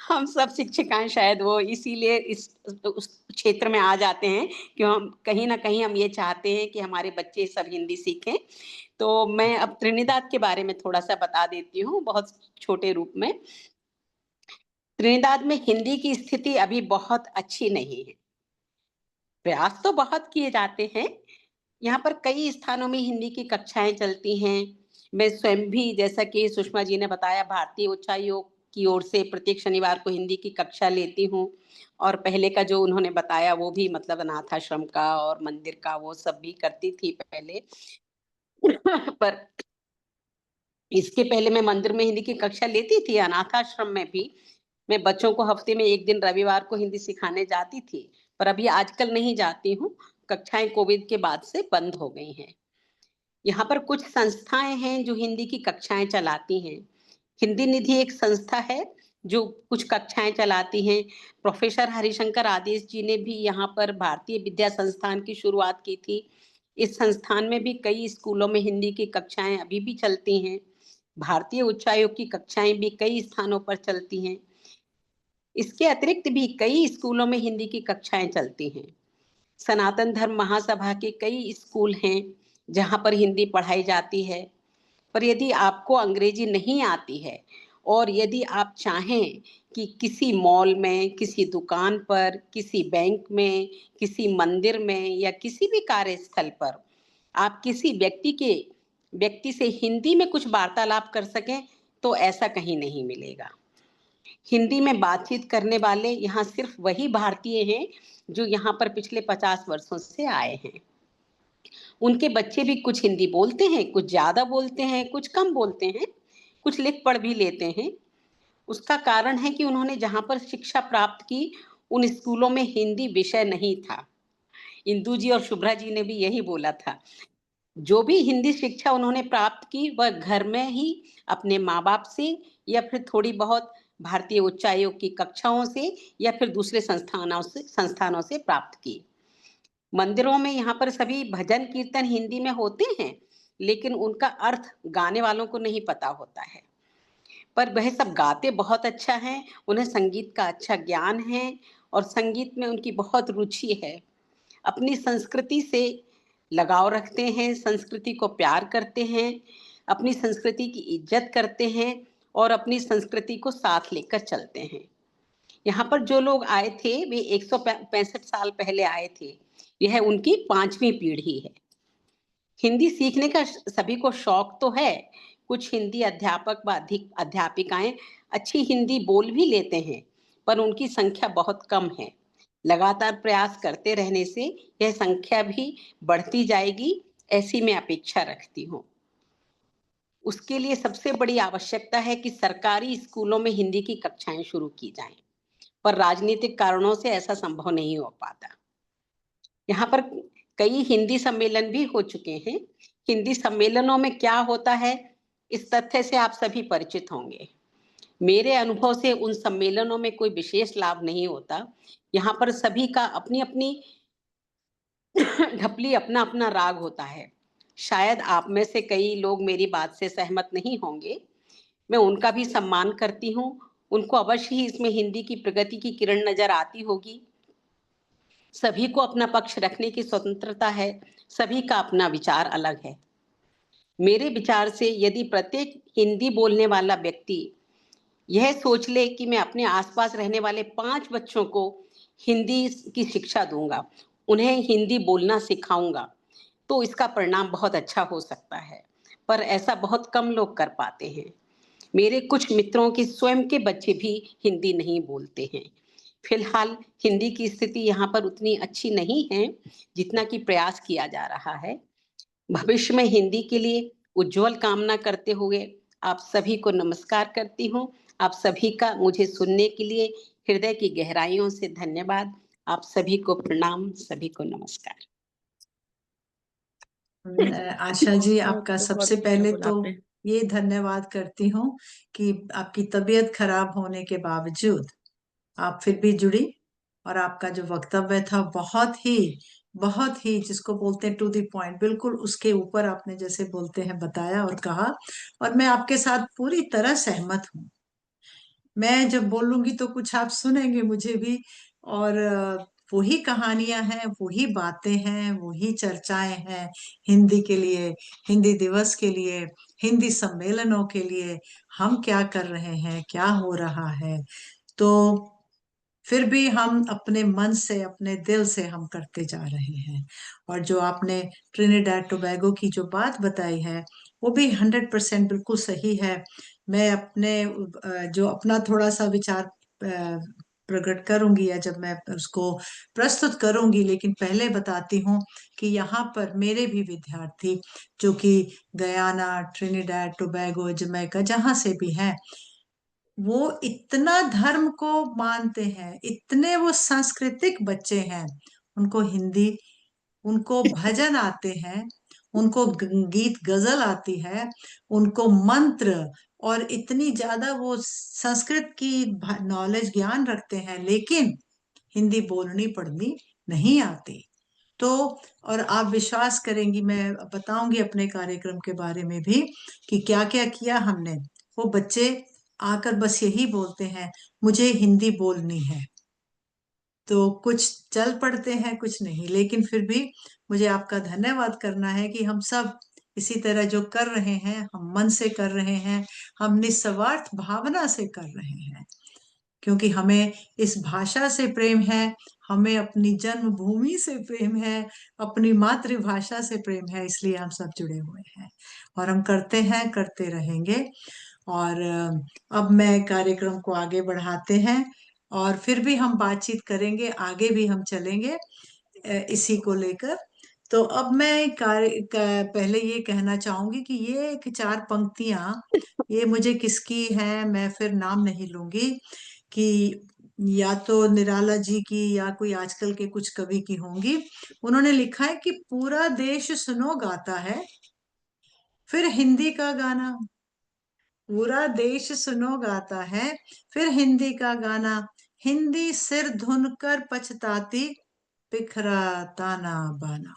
हम सब शिक्षिकाएं शायद वो इसीलिए इस उस क्षेत्र में आ जाते हैं कि हम कहीं ना कहीं हम ये चाहते हैं कि हमारे बच्चे सब हिंदी सीखें। तो मैं अब त्रिनिदाद के बारे में थोड़ा सा बता देती हूँ, बहुत छोटे रूप में। त्रिनिदाद में हिंदी की स्थिति अभी बहुत अच्छी नहीं है। प्रयास तो बहुत किए जाते हैं। यहाँ पर कई स्थानों में हिंदी की कक्षाएं चलती हैं। मैं स्वयं भी, जैसा कि सुषमा जी ने बताया, भारतीय उच्चायोग की ओर से प्रत्येक शनिवार को हिंदी की कक्षा लेती हूँ। और पहले का जो उन्होंने बताया वो भी, मतलब अनाथ आश्रम का और मंदिर का, वो सब भी करती थी पहले। पर इसके पहले मैं मंदिर में हिंदी की कक्षा लेती थी, अनाथ आश्रम में भी मैं बच्चों को हफ्ते में एक दिन रविवार को हिंदी सिखाने जाती थी। पर अभी आजकल नहीं जाती हूँ, कक्षाएं कोविड के बाद से बंद हो गई हैं। यहाँ पर कुछ संस्थाएं हैं जो हिंदी की कक्षाएं चलाती हैं। हिंदी निधि एक संस्था है जो कुछ कक्षाएं चलाती हैं। प्रोफेसर हरिशंकर आदेश जी ने भी यहाँ पर भारतीय विद्या संस्थान की शुरुआत की थी। इस संस्थान में भी कई स्कूलों में हिंदी की कक्षाएं अभी भी चलती हैं। भारतीय उच्चायोग की कक्षाएं भी कई स्थानों पर चलती हैं। इसके अतिरिक्त भी कई स्कूलों में हिंदी की कक्षाएं चलती हैं। सनातन धर्म महासभा के कई स्कूल हैं जहां पर हिंदी पढ़ाई जाती है। पर यदि आपको अंग्रेजी नहीं आती है और यदि आप चाहें कि किसी मॉल में, किसी दुकान पर, किसी बैंक में, किसी मंदिर में या किसी भी कार्यस्थल पर आप किसी व्यक्ति से हिंदी में कुछ वार्तालाप कर सकें, तो ऐसा कहीं नहीं मिलेगा। हिंदी में बातचीत करने वाले यहाँ सिर्फ वही भारतीय हैं जो यहाँ पर पिछले 50 वर्षों से आए हैं। उनके बच्चे भी कुछ हिंदी बोलते हैं, कुछ ज्यादा बोलते हैं, कुछ कम बोलते हैं, कुछ लिख पढ़ भी लेते हैं। उसका कारण है कि उन्होंने जहाँ पर शिक्षा प्राप्त की, उन स्कूलों में हिंदी विषय नहीं था। इंदू जी और शुभ्रा जी ने भी यही बोला था। जो भी हिंदी शिक्षा उन्होंने प्राप्त की वह घर में ही अपने माँ बाप से या फिर थोड़ी बहुत भारतीय उच्चायोग की कक्षाओं से या फिर दूसरे संस्थानों से प्राप्त की। मंदिरों में यहाँ पर सभी भजन कीर्तन हिंदी में होते हैं, लेकिन उनका अर्थ गाने वालों को नहीं पता होता है। पर वह सब गाते बहुत अच्छा है, उन्हें संगीत का अच्छा ज्ञान है और संगीत में उनकी बहुत रुचि है। अपनी संस्कृति से लगाव रखते हैं, संस्कृति को प्यार करते हैं, अपनी संस्कृति की इज्जत करते हैं और अपनी संस्कृति को साथ लेकर चलते हैं। यहाँ पर जो लोग आए थे वे 165 साल पहले आए थे। यह उनकी 5वीं पीढ़ी है। हिंदी सीखने का सभी को शौक तो है। कुछ हिंदी अध्यापक व अध्यापिकाएं अच्छी हिंदी बोल भी लेते हैं, पर उनकी संख्या बहुत कम है। लगातार प्रयास करते रहने से यह संख्या भी बढ़ती जाएगी, ऐसी मैं अपेक्षा रखती हूँ। उसके लिए सबसे बड़ी आवश्यकता है कि सरकारी स्कूलों में हिंदी की कक्षाएं शुरू की जाएं, पर राजनीतिक कारणों से ऐसा संभव नहीं हो पाता। यहाँ पर कई हिंदी सम्मेलन भी हो चुके हैं। हिंदी सम्मेलनों में क्या होता है, इस तथ्य से आप सभी परिचित होंगे। मेरे अनुभव से उन सम्मेलनों में कोई विशेष लाभ नहीं होता। यहाँ पर सभी का अपनी अपनी ढपली, अपना अपना राग होता है। शायद आप में से कई लोग मेरी बात से सहमत नहीं होंगे। मैं उनका भी सम्मान करती हूँ। उनको अवश्य ही इसमें हिंदी की प्रगति की किरण नजर आती होगी। सभी को अपना पक्ष रखने की स्वतंत्रता है, सभी का अपना विचार अलग है। मेरे विचार से यदि प्रत्येक हिंदी बोलने वाला व्यक्ति यह सोच ले कि मैं अपने आसपास रहने वाले 5 बच्चों को हिंदी की शिक्षा दूंगा, उन्हें हिंदी बोलना सिखाऊंगा, तो इसका परिणाम बहुत अच्छा हो सकता है। पर ऐसा बहुत कम लोग कर पाते हैं। मेरे कुछ मित्रों के स्वयं के बच्चे भी हिंदी नहीं बोलते हैं। फिलहाल हिंदी की स्थिति यहाँ पर उतनी अच्छी नहीं है जितना कि प्रयास किया जा रहा है। भविष्य में हिंदी के लिए उज्जवल कामना करते हुए आप सभी को नमस्कार करती हूँ। आप सभी का मुझे सुनने के लिए हृदय की गहराइयों से धन्यवाद। आप सभी को प्रणाम, सभी को नमस्कार। आशा जी, आपका बहुत सबसे अच्छा पहले बोला तो आपने। ये धन्यवाद करती हूँ कि आपकी तबीयत खराब होने के बावजूद आप फिर भी जुड़ी और आपका जो वक्तव्य था बहुत ही जिसको बोलते हैं टू द पॉइंट, बिल्कुल उसके ऊपर आपने जैसे बोलते हैं बताया और कहा, और मैं आपके साथ पूरी तरह सहमत हूँ। मैं जब बोलूंगी तो कुछ आप सुनेंगे मुझे भी, और वही कहानियां हैं, वही बातें हैं, वही चर्चाएं हैं हिंदी के लिए, हिंदी दिवस के लिए, हिंदी सम्मेलनों के लिए। हम क्या कर रहे हैं, क्या हो रहा है, तो फिर भी हम अपने मन से, अपने दिल से हम करते जा रहे हैं। और जो आपने ट्रिनिडाड टोबैगो की जो बात बताई है वो भी 100% बिल्कुल सही है। मैं अपने जो अपना थोड़ा सा विचार प्रकट करूंगी या जब मैं उसको प्रस्तुत करूंगी, लेकिन पहले बताती हूँ कि यहाँ पर मेरे भी विद्यार्थी जो कि गयाना, ट्रिनिडाड टोबैगो, जमैका, जहां से भी हैं, वो इतना धर्म को मानते हैं, इतने वो सांस्कृतिक बच्चे हैं। उनको हिंदी, उनको भजन आते हैं, उनको गीत गजल आती है, उनको मंत्र, और इतनी ज्यादा वो संस्कृत की नॉलेज, ज्ञान रखते हैं, लेकिन हिंदी बोलनी पढ़नी नहीं आती। तो और आप विश्वास करेंगी, मैं बताऊंगी अपने कार्यक्रम के बारे में भी कि क्या क्या किया हमने। वो बच्चे आकर बस यही बोलते हैं, मुझे हिंदी बोलनी है। तो कुछ चल पड़ते हैं, कुछ नहीं, लेकिन फिर भी मुझे आपका धन्यवाद करना है कि हम सब इसी तरह जो कर रहे हैं, हम मन से कर रहे हैं, हम निस्वार्थ भावना से कर रहे हैं, क्योंकि हमें इस भाषा से प्रेम है, हमें अपनी जन्मभूमि से प्रेम है, अपनी मातृभाषा से प्रेम है, इसलिए हम सब जुड़े हुए हैं और हम करते हैं, करते रहेंगे। और अब मैं कार्यक्रम को आगे बढ़ाते हैं और फिर भी हम बातचीत करेंगे, आगे भी हम चलेंगे इसी को लेकर। तो अब मैं पहले ये कहना चाहूंगी कि ये एक 4 पंक्तियां, ये मुझे किसकी है मैं फिर नाम नहीं लूंगी, कि या तो निराला जी की या कोई आजकल के कुछ कवि की होंगी। उन्होंने लिखा है कि पूरा देश सुनो गाता है, फिर हिंदी का गाना। पूरा देश सुनो गाता है, फिर हिंदी का गाना। हिंदी सिर धुन कर पछताती, बिखरा ताना बाना।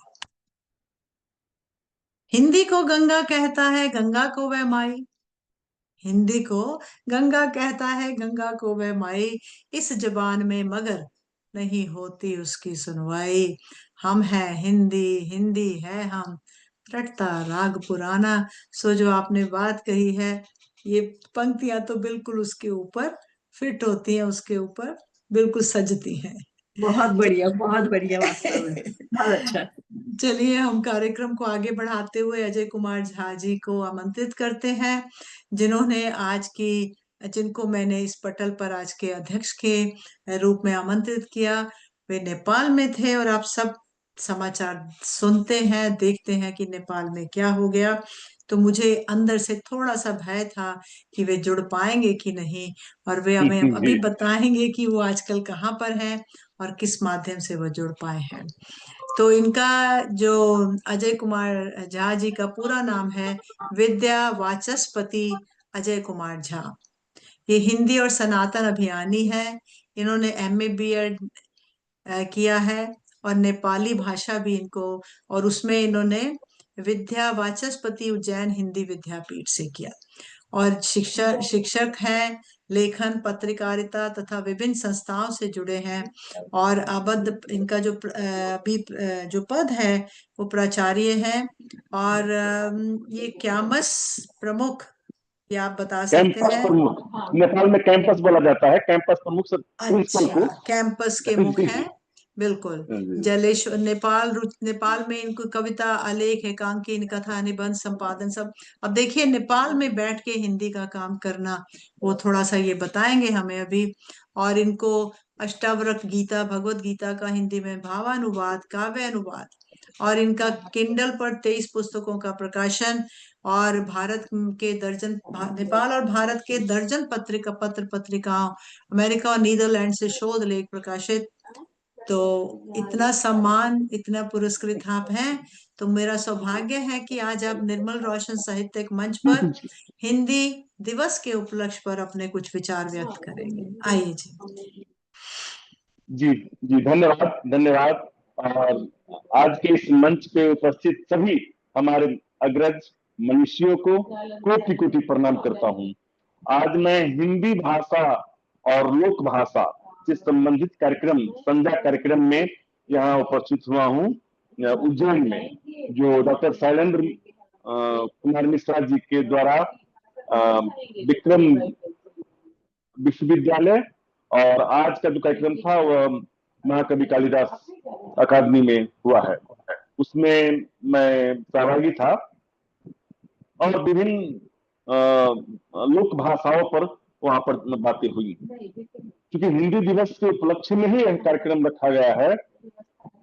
हिंदी को गंगा कहता है, गंगा को वह माई। हिंदी को गंगा कहता है, गंगा को वह माई। इस जबान में मगर नहीं होती उसकी सुनवाई। हम हैं हिंदी, हिंदी है हम, रटता राग पुराना। सो जो आपने बात कही है, ये पंक्तियां तो बिल्कुल उसके ऊपर फिट होती हैं, उसके ऊपर बिल्कुल सजती हैं। बहुत बढ़िया, बहुत बढ़िया, वास्तव में बहुत अच्छा। चलिए हम कार्यक्रम को आगे बढ़ाते हुए अजय कुमार झा जी को आमंत्रित करते हैं, जिन्होंने जिनको मैंने इस पटल पर आज के अध्यक्ष के रूप में आमंत्रित किया। वे नेपाल में थे और आप सब समाचार सुनते हैं, देखते हैं कि नेपाल में क्या हो गया। तो मुझे अंदर से थोड़ा सा भय था कि वे जुड़ पाएंगे कि नहीं, और वे हमें अभी जी बताएंगे कि वो आजकल कहाँ पर हैं और किस माध्यम से वो जुड़ पाए हैं। तो इनका जो अजय कुमार झा जी का पूरा नाम है विद्या वाचस्पति अजय कुमार झा। ये हिंदी और सनातन अभियानी है। इन्होंने MA BEd किया है और नेपाली भाषा भी इनको, और उसमें इन्होंने विद्या वाचस्पति उज्जैन हिंदी विद्यापीठ से किया। और शिक्षक हैं, लेखन, पत्रकारिता तथा विभिन्न संस्थाओं से जुड़े हैं। और आबद्ध इनका अभी जो पद है वो प्राचार्य है। और ये कैंपस प्रमुख, ये आप बता सकते कैंपस हैं। प्रमुख, नेपाल में कैंपस बोला जाता है, कैंपस प्रमुख से प्रिंसिपल अच्छा, को। कैंपस के मुख जी हैं, जी बिल्कुल। जी जलेश्वर, नेपाल में इनको कविता, आलेख, एकांकी, कथा, निबंध, संपादन सब। अब देखिए नेपाल में बैठ के हिंदी का काम करना, वो थोड़ा सा ये बताएंगे हमें अभी। और इनको अष्टावक्र गीता, भगवत गीता का हिंदी में भावानुवाद, काव्य अनुवाद, और इनका किंडल पर 23 पुस्तकों का प्रकाशन, और नेपाल और भारत के दर्जन पत्रिकाओं, अमेरिका और नीदरलैंड से शोध लेख प्रकाशित। तो इतना सम्मान, इतना पुरस्कृत आप हैं। तो मेरा सौभाग्य है कि आज आप निर्मल रोशन साहित्यिक मंच पर हिंदी दिवस के उपलक्ष्य पर अपने कुछ विचार व्यक्त करेंगे। आइए जी। जी जी, धन्यवाद धन्यवाद। और आज के इस मंच पे उपस्थित सभी हमारे अग्रज मनीषियों को कोटि कोटि प्रणाम करता हूँ। आज मैं हिंदी भाषा और लोक भाषा से संबंधित कार्यक्रम, संध्या कार्यक्रम में यहाँ उपस्थित हुआ हूँ उज्जैन में, जो डॉक्टर शैलेंद्र कुमार मिश्रा जी के द्वारा विक्रम विश्वविद्यालय और आज का जो कार्यक्रम था वह महाकवि कालिदास अकादमी में हुआ है, उसमें मैं सहभागी था और विभिन्न लोक भाषाओं पर वहां पर बातें हुई। क्योंकि हिंदी दिवस के उपलक्ष्य में ही यह कार्यक्रम रखा गया है,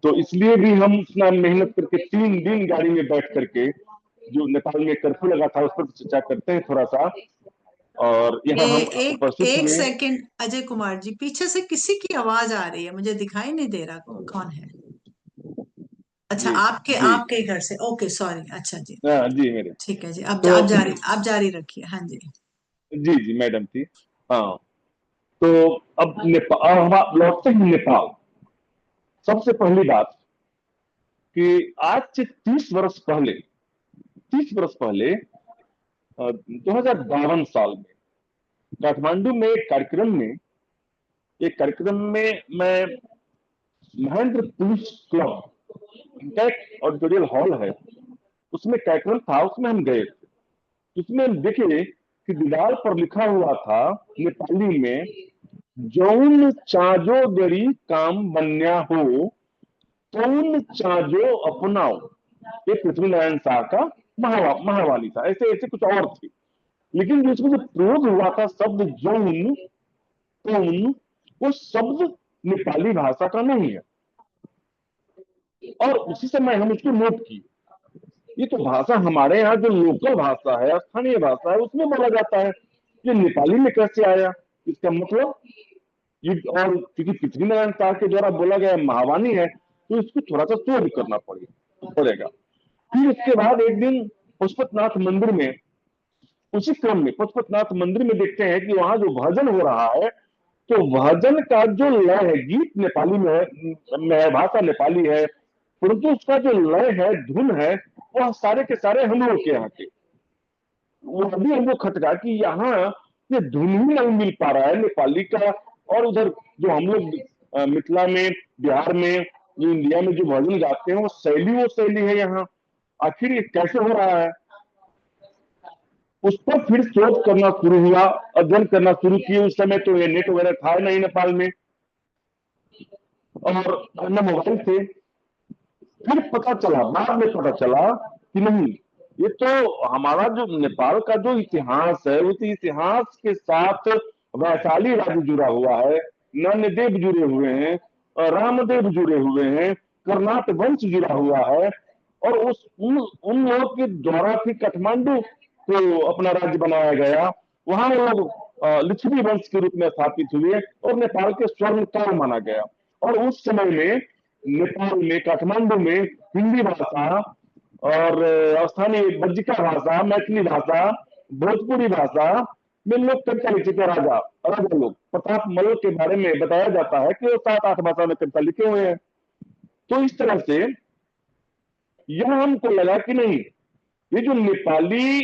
तो इसलिए भी हम इतना मेहनत करके 3 दिन गाड़ी में बैठ करके, जो नेपाल में कर्फ्यू लगा था उस पर चर्चा करते हैं थोड़ा सा। और यहाँ हम एक उपस्थित हुए। सेकंड अजय कुमार जी, पीछे से किसी की आवाज आ रही है, मुझे दिखाई नहीं दे रहा कौन है। अच्छा, जी आपके जी आपके घर से, ओके सॉरी, अच्छा जी, हाँ जी मेरे। ठीक है जी, तो आप जारी रखिए। हाँ जी जी जी मैडम थी। हाँ, तो अब नेपाल हम लौटते हैं नेपाल। सबसे पहली बात कि आज से 30 वर्ष पहले 2052 साल में काठमांडू में एक कार्यक्रम में मैं महेंद्र पुलिस क्लब ऑडिटोरियल हॉल है, उसमें कार्यक्रम था, उसमें हम गए। उसमें हम देखे कि दीवार पर लिखा हुआ था नेपाली में, जौन चाजो गरी काम बन्या हो तौन चाजो अपनाओ। ये पृथ्वीनारायण शाह का महावाणी था। ऐसे ऐसे कुछ और थे, लेकिन जो इसमें जो प्रयोग हुआ था शब्द जौन तौन, वो शब्द नेपाली भाषा का नहीं है। और उसी समय हम उसको नोट की, ये तो भाषा हमारे यहाँ जो लोकल भाषा है, स्थानीय भाषा है, उसमें बोला जाता है, ये नेपाली में कैसे आया? इसका मतलब ये, और क्योंकि पृथ्वीनारायण शाह के द्वारा बोला गया महावाणी है, तो इसको थोड़ा सा शोध करना पड़ेगा। फिर उसके बाद एक दिन पशुपतिनाथ मंदिर में, उसी क्रम में पशुपतिनाथ मंदिर में देखते हैं कि वहां जो भजन हो रहा है, तो भजन का जो लय है, गीत नेपाली में है, भाषा नेपाली है, परंतु उसका जो लय है, धुन है, वह सारे के सारे हम लोग के यहाँ के। वो अभी हमको खटका कि यहाँ ये धुन ही नहीं मिल पा रहा है नेपाली का, और उधर जो हम लोग मिथिला में, बिहार में, इंडिया में जो भजन गाते हैं, वो शैली है यहाँ। आखिर ये कैसे हो रहा है? उस पर फिर शोध करना शुरू हुआ, अध्ययन करना शुरू किए। उस समय तो ये नेट वगैरह था नहीं नेपाल में, और न मोबाइल थे। फिर बाद में पता चला कि नहीं, ये तो हमारा जो नेपाल का जो इतिहास है, उस इतिहास के साथ वैशाली राज्य जुड़ा हुआ है, नन्देव जुड़े हुए हैं, रामदेव जुड़े हुए हैं, कर्नाट वंश जुड़ा हुआ है, और उन लोगों के द्वारा फिर काठमांडू को अपना राज्य बनाया गया। वहां लोग लिच्छवी वंश के रूप में स्थापित हुए और नेपाल के स्वर्ण काल माना गया। और उस समय में नेपाल में, काठमांडू में हिंदी भाषा और स्थानीय बज्जिका भाषा, मैथिली भाषा, भोजपुरी भाषा में लोग कविता लिखे थे। राजा लोग, प्रताप मल्ल के बारे में बताया जाता है कि वो 7-8 भाषा में कविता लिखे हुए हैं। तो इस तरह से यह हमको लगा कि नहीं, ये जो नेपाली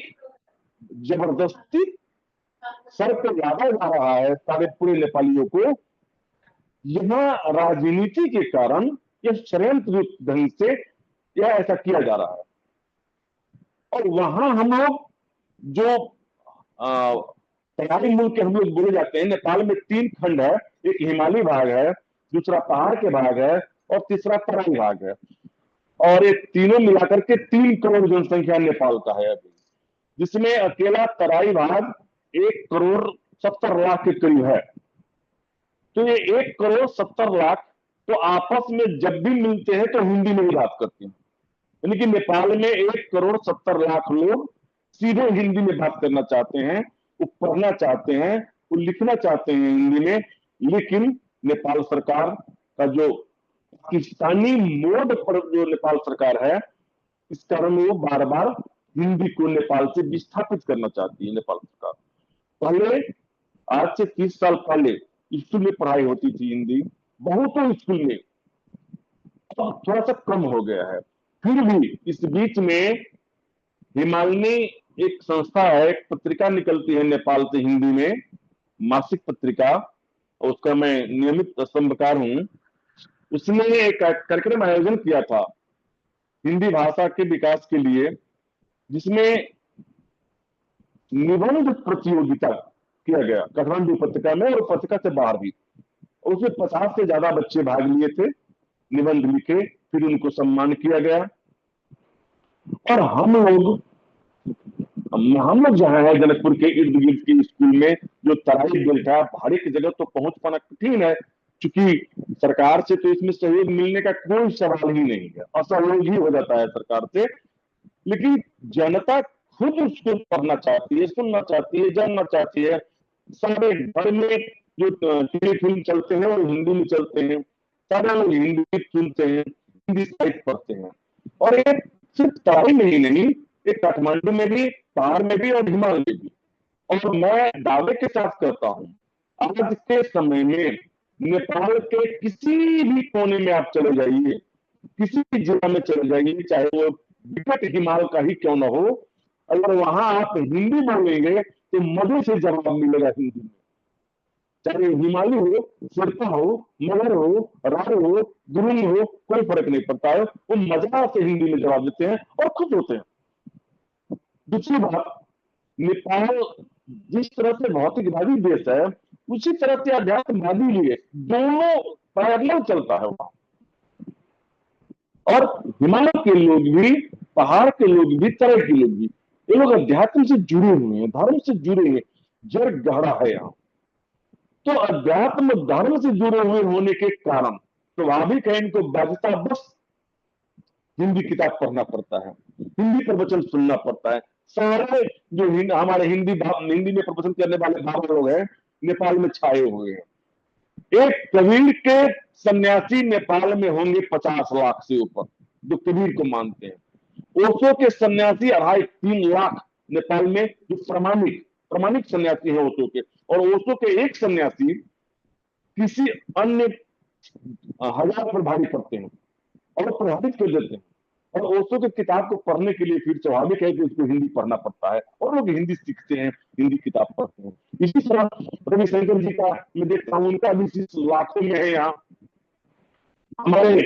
जबरदस्ती सर पे लादा जा रहा है सारे पूरे नेपालियों को, यहाँ राजनीति के कारण यह षड्यंत्र ढंग से यह ऐसा किया जा रहा है। और वहां हम लोग जो पहाड़ी मुल्क के हम लोग बोले जाते हैं, नेपाल में 3 खंड है, एक हिमालय भाग है, दूसरा पहाड़ के भाग है, और तीसरा तराई भाग है। और ये तीनों मिलाकर के 3 करोड़ जनसंख्या नेपाल का है अभी, जिसमें अकेला तराई भाग 1 करोड़ 70 लाख के करीब है। तो ये 1 करोड़ 70 लाख तो आपस में जब भी मिलते हैं तो हिंदी में ही बात करते हैं। यानी कि नेपाल में 1 करोड़ 70 लाख लोग सीधे हिंदी में बात करना चाहते हैं, वो पढ़ना चाहते हैं, वो लिखना चाहते हैं हिंदी में। लेकिन नेपाल सरकार का जो पाकिस्तानी मोड पर जो नेपाल सरकार है, इस कारण वो बार बार हिंदी को नेपाल से विस्थापित करना चाहती है नेपाल सरकार। पहले, आज से 30 साल पहले स्कूल में पढ़ाई होती थी हिंदी, बहुतों स्कूल में, अब थोड़ा सा कम हो गया है। फिर भी इस बीच में हिमालनी एक संस्था है, एक पत्रिका निकलती है नेपाल से हिंदी में, मासिक पत्रिका, उसका मैं नियमित स्तंभकार हूं। उसने एक कार्यक्रम आयोजन किया था हिंदी भाषा के विकास के लिए, जिसमें निबंध प्रतियोगिता किया गया काठमांडू पत्रिका में और पत्रिका से बाहर भी। उसमें 50 से ज्यादा बच्चे भाग लिए थे, निबंध लिखे, फिर उनको सम्मान किया गया। और हम लोग जहाँ है जनकपुर के इर्द गिर्द के स्कूल में जो तराई बेल्ट है, हर एक जगह तो पहुंच पाना कठिन है, क्योंकि सरकार से तो इसमें सहयोग मिलने का कोई सवाल ही नहीं है, असहयोग ही हो जाता है सरकार से। लेकिन जनता खुद उसको पढ़ना चाहती है, सुनना चाहती है, जानना चाहती है। सारे घर में जो टीवी फिल्म चलते हैं वो हिंदी में चलते हैं, सारे लोग हिंदी सुनते हैं, हिंदी साहित्य पढ़ते हैं। और ये सिर्फ तराई में ही नहीं, ये काठमांडू में भी, पहाड़ में भी और हिमालय में भी। और मैं दावे के साथ कहता हूँ, आज के समय में नेपाल के किसी भी कोने में आप चले जाइए, किसी भी जिला में चले जाइए, चाहे वो विकट हिमालय का ही क्यों ना हो, अगर वहां आप हिंदी बोलेंगे तो मजे से जवाब मिलेगा हिंदी में। चाहे हिमालय हो, शेरपा हो, मगर हो, राय हो, गुरुंग हो, कोई फर्क नहीं पड़ता है, वो मजा से हिंदी में जवाब देते हैं और खुश होते हैं। दूसरी बात, नेपाल जिस तरह से भौतिकवादी देश है, उसी तरह से अध्यात्मवादी भी है, दोनों पैरेलल चलता है वहां। और हिमालय के लोग भी, पहाड़ के लोग भी, तराई के लोग भी, ये लोग अध्यात्म से जुड़े हुए हैं, धर्म से जुड़े हुए, जड़ गहरा है यहाँ। तो अध्यात्म धर्म से जुड़े हुए होने के कारण स्वाभाविक है इनको बाध्यता बस हिंदी किताब पढ़ना पड़ता है, हिंदी प्रवचन सुनना पड़ता है। सारे जो हमारे हिंदी में प्रवचन करने वाले बाबा लोग हैं, नेपाल में छाए हुए हैं। एक कबीर के सन्यासी नेपाल में होंगे 50 लाख से ऊपर, जो कबीर को मानते हैं। ओशो के सन्यासी 2.5-3 लाख नेपाल में, जो प्रमाणिक सन्यासी है ओशो के। और ओशो के एक सन्यासी किसी अन्य 1000 पर भारी पड़ते हैं और प्रभावित कर देते हैं। और ओशो के किताब को पढ़ने के लिए फिर स्वाभाविक है कि उसको हिंदी पढ़ना पड़ता है, और लोग हिंदी सीखते हैं, हिंदी किताब पढ़ते हैं। इसी तरह रविशंकर जी का मैं देखता हूँ, उनका भी लाखों में है। यहाँ हमारे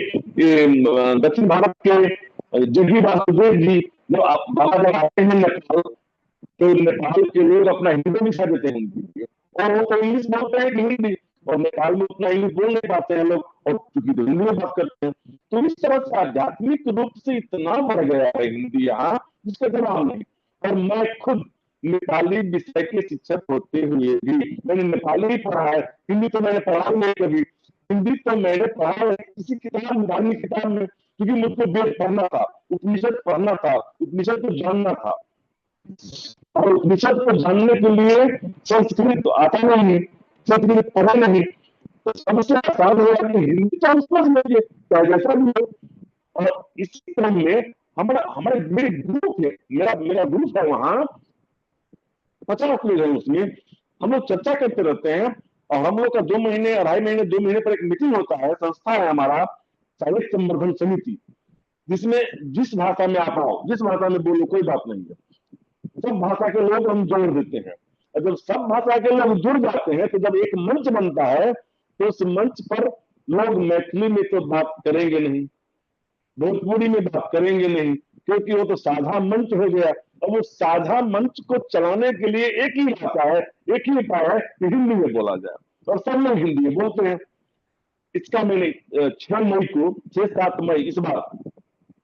दक्षिण भारत के जग्गी वासुदेव जी जब बाबा जब आते हैं नेपाल, तो नेपाल के लोग अपना हिंदी दिखा देते हैं हिंदी, और वो तो इंग्लिश बोलते हैं कि हिंदी, और नेपाल में उतना इंग्लिश बोल नहीं पाते हैं लोग, और क्योंकि तो हिंदी में बात करते हैं। तो इस तरह से आध्यात्मिक रूप से इतना बढ़ गया है हिंदी यहाँ, जिसका जवाब नहीं। और मैं खुद नेपाली विषय के शिक्षक होते हुए भी मैंने नेपाली पढ़ा है, हिंदी तो मैंने पढ़ा नहीं कभी। हिंदी तो मैंने पढ़ा है किसी किताब में, धार्मिक किताब में, क्योंकि मुझको वेद पढ़ना था, उपनिषद पढ़ना था, उपनिषद को जानना था। और उपनिषद को जानने के लिए संस्कृत तो आता नहीं है, संस्कृत पढ़ा नहीं, तो सबसे आसान हुआ कि हिंदी तो समझ लीजिए, चाहे जैसा भी हो। और इसी क्रम में हमारे मेरे ग्रुप है, मेरा ग्रुप है वहां, 50 लोग हैं उसमें। हम लोग चर्चा करते रहते हैं, और हम लोग का 2 महीने, 2.5 महीने पर एक मीटिंग होता है। संस्था है हमारा साहित्य संवर्धन समिति, जिसमें जिस भाषा में आप आओ, जिस भाषा में बोलो, कोई बात नहीं है, सब भाषा के लोग हम जोड़ देते हैं। और जब सब भाषा के लोग जुड़ जाते हैं, तो जब एक मंच बनता है, तो उस मंच पर लोग मैथिली में तो बात करेंगे नहीं, भोजपुरी में बात करेंगे नहीं, क्योंकि वो तो साझा मंच हो गया। और वो साझा मंच को चलाने के लिए एक ही भाषा है, एक ही उपाय है कि हिंदी में बोला जाए, और सब लोग हिंदी में बोलते हैं। इसका मैंने 6 मई को, 6-7 मई इस बार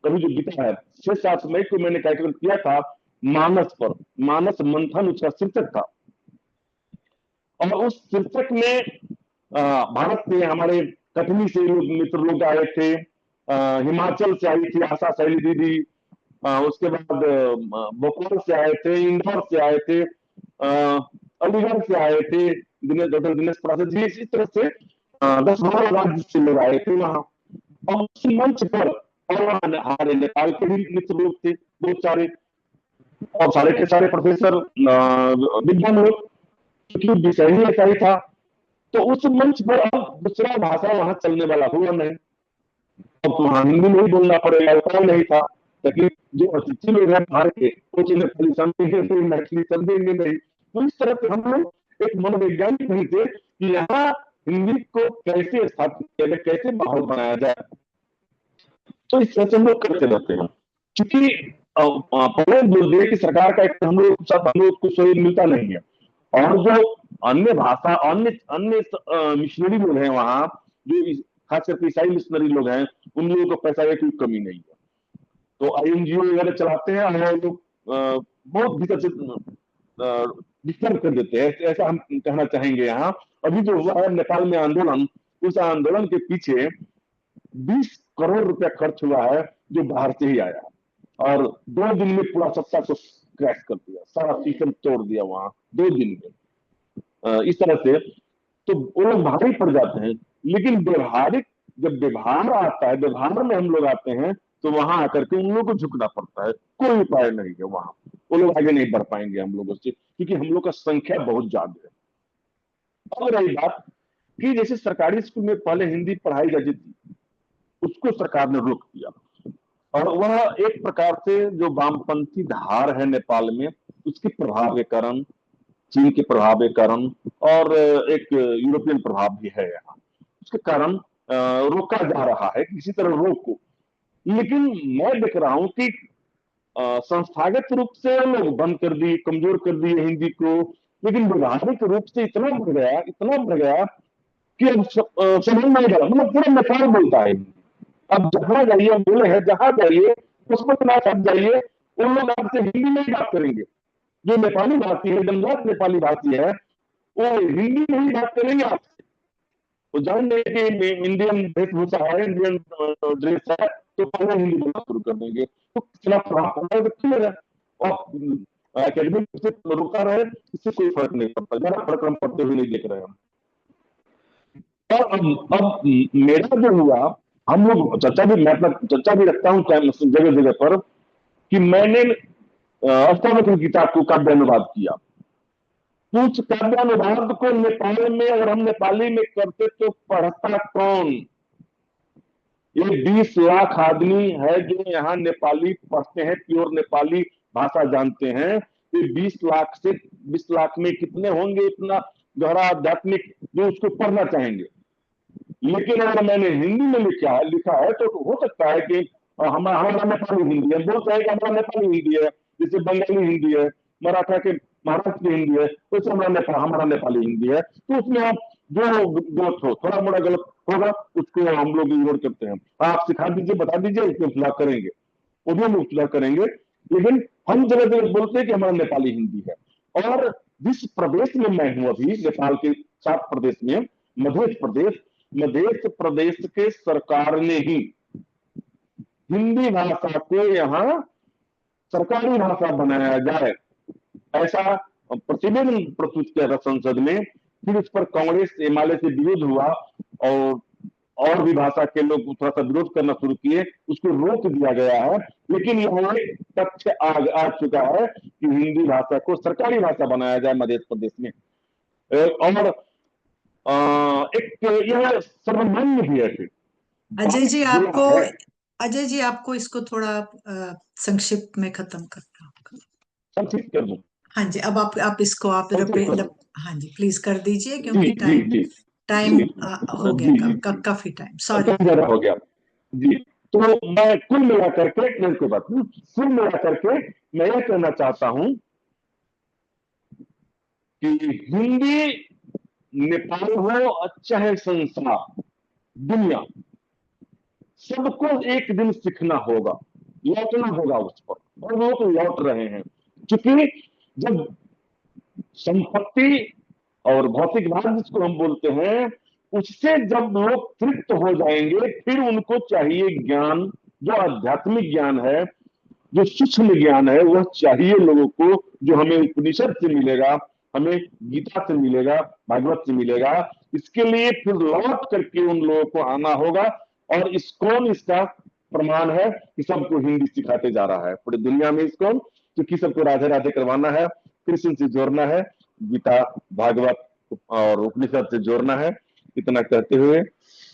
कभी जो बीता है, 6-7 मई को मैंने कार्यक्रम किया था मानस पर, मानस मंथन उसका शीर्षक था। और उस शीर्षक में भारत से हमारे कटनी से मित्र लोग आए थे, हिमाचल से आई थी आशा शैली दीदी, उसके बाद भोपाल से आए थे, इंदौर से आए थे, अलीगढ़ से आए थे डॉक्टर दिनेश प्रसाद जी। इसी तरह से 10-12 राज्य से लोग आए थे वहां। और उस मंच पर और हमारे नेपाल के भी मित्र लोग थे बहुत सारे, और सारे के सारे प्रोफेसर, विद्वान लोग, क्योंकि विषय ही ऐसा ही था। तो उस मंच पर अब दूसरा भाषा वहां चलने वाला हुआ नहीं, अब तो वहां हिंदी में ही बोलना पड़ेगा, उपाय नहीं था। लेकिन जो अतिथि लोग हैं बाहर के, वो नेपाली समझेंगे नहीं, मैथिली समझेंगे नहीं। तो इस तरह से हम लोग एक मनोवैज्ञानिक नहीं थे कि यहाँ हिंदी को कैसे स्थापित किया जाए, कैसे माहौल बनाया जाए। तो इस तरह से हम लोग करते रहते हैं। क्योंकि पहले बोल दिए कि सरकार का हम लोग को सहयोग मिलता नहीं है, और जो अन्य भाषा अन्य अन्य मिशनरी लोग हैं वहां, जो खास करके ईसाई मिशनरी लोग हैं, उन लोगों को पैसा की कोई कमी नहीं है। तो INGO वगैरह चलाते हैं और लोग बहुत भीतर से डिस्टर्ब कर देते हैं, ऐसा हम कहना चाहेंगे। यहाँ अभी जो हुआ है नेपाल में आंदोलन, उस आंदोलन के पीछे 20 करोड़ रुपया खर्च हुआ है जो बाहर से ही आया, और 2 दिन में पूरा सत्ता को क्रैश कर दिया, सारा सिस्टम तोड़ दिया वहां 2 दिन में। इस तरह से तो वो लोग भारी पड़ जाते हैं, लेकिन व्यवहारिक जब व्यवहार आता है, व्यवहार में हम लोग आते हैं, तो वहां आकर के उन लोगों को झुकना पड़ता है। कोई उपाय नहीं है वहां, वो लोग आगे नहीं बढ़ पाएंगे हम लोगों से, क्योंकि हम लोग का संख्या बहुत ज्यादा है। और रही बात कि जैसे सरकारी स्कूल में पहले हिंदी पढ़ाई जाती थी, उसको सरकार ने रोक दिया, और वह एक प्रकार से जो वामपंथी धार है नेपाल में, उसके प्रभाव के कारण, चीन के प्रभाव के कारण, और एक यूरोपियन प्रभाव भी है यहाँ, उसके कारण रोका जा रहा है, किसी तरह रोको। लेकिन मैं देख रहा हूं कि संस्थागत रूप से लोग बंद कर दिए, कमजोर कर दिए हिंदी को, लेकिन व्यवहारिक रूप से इतना बढ़ गया कि अब समझ नहीं आ रहा, मतलब पूरा नेपाल बोलता है। अब जहां जाइए, बोले है जहां जाइए, उसमें आप जाइए, उन लोग आपसे हिंदी में ही बात करेंगे। जो नेपाली भाषी है, जनजात नेपाली भाषी है, वो हिंदी में ही बात करेंगे आपसे। वो जान रहे कि इंडियन वेशभूषा है, इंडियन ड्रेस है, तो पहले हिंदी बोलना शुरू कर देंगे। तो कितना प्रभाव पड़ा है क्लियर है। और एकेडमिक से रुका रहे, इससे कोई फर्क नहीं पड़ता, ज्यादा फर्क हम पड़ते हुए नहीं देख रहे हैं। और अब मेरा जो हुआ, हम लोग चर्चा भी, मैं अपना चर्चा भी रखता हूँ जगह जगह पर, कि मैंने अष्टावक्र गीता को काव्यानुवाद किया। कुछ काव्यानुवाद को नेपाल में अगर हम नेपाली में करते तो पढ़ता कौन? ये 20 लाख आदमी है जो यहाँ नेपाली पढ़ते हैं, प्योर नेपाली भाषा जानते हैं। ये 20 लाख में कितने होंगे इतना गहरा आध्यात्मिक जो उसको पढ़ना चाहेंगे? लेकिन अगर मैंने हिंदी में लिखा है तो हो सकता है कि हमारा नेपाली हिंदी है, बोलते हैं कि हमारा नेपाली हिंदी है, जैसे बंगाली हिंदी है, मराठा के महाराष्ट्र की हिंदी है, तो हमारा नेपाली हिंदी है। तो उसमें आप जो गलत हो, थोड़ा मोड़ा गलत होगा, उसको हम लोग इग्नोर करते हैं। आप सिखा दीजिए, बता दीजिए, उसमें सुधार करेंगे, उन्हें लोग सुधार करेंगे। लेकिन हम जगह जगह बोलते हैं कि हमारा नेपाली हिंदी है। और जिस प्रदेश में मैं हूं अभी, नेपाल के 7 प्रदेश में, मध्य प्रदेश के सरकार ने ही हिंदी भाषा को यहाँ सरकारी भाषा बनाया जाए, ऐसा प्रतिवेदन प्रस्तुत किया था संसद में। फिर उस पर कांग्रेस एमएलए से विरोध हुआ, और भी भाषा के लोग थोड़ा सा विरोध करना शुरू किए, उसको रोक दिया गया है। लेकिन यहाँ एक तथ्य आ चुका है कि हिंदी भाषा को सरकारी भाषा बनाया जाए मध्य प्रदेश में। और एक यह सर्वमान्य भी है। अजय जी आपको इसको थोड़ा संक्षिप्त में खत्म करना होगा। संक्षिप्त कर दूं? हाँ जी, अब आप इसको हाँ जी प्लीज कर दीजिए, क्योंकि टाइम हो गया, काफी टाइम, सॉरी हो गया जी। तो मैं कुल मिलाकर के मैं यह कहना चाहता हूं कि हिंदी नेपाल हो, अच्छा है संसार, दुनिया, सबको एक दिन सीखना होगा, लौटना होगा उस पर, और वो तो लौट रहे हैं। क्योंकि जब संपत्ति और भौतिकवाद जिसको हम बोलते हैं, उससे जब लोग तृप्त हो जाएंगे, फिर उनको चाहिए ज्ञान, जो आध्यात्मिक ज्ञान है, जो सूक्ष्म ज्ञान है, वह चाहिए लोगों को, जो हमें उपनिषद से मिलेगा, हमें गीता से मिलेगा, भागवत से मिलेगा। इसके लिए फिर लौट करके उन लोगों को आना होगा। और इस्कॉन इसका प्रमाण है कि सबको हिंदी सिखाते जा रहा है पूरी दुनिया में इस्कॉन, क्योंकि सबको राधे राधे करवाना है, कृष्ण से जोड़ना है, गीता, भागवत और उपनिषद से जोड़ना है। इतना कहते हुए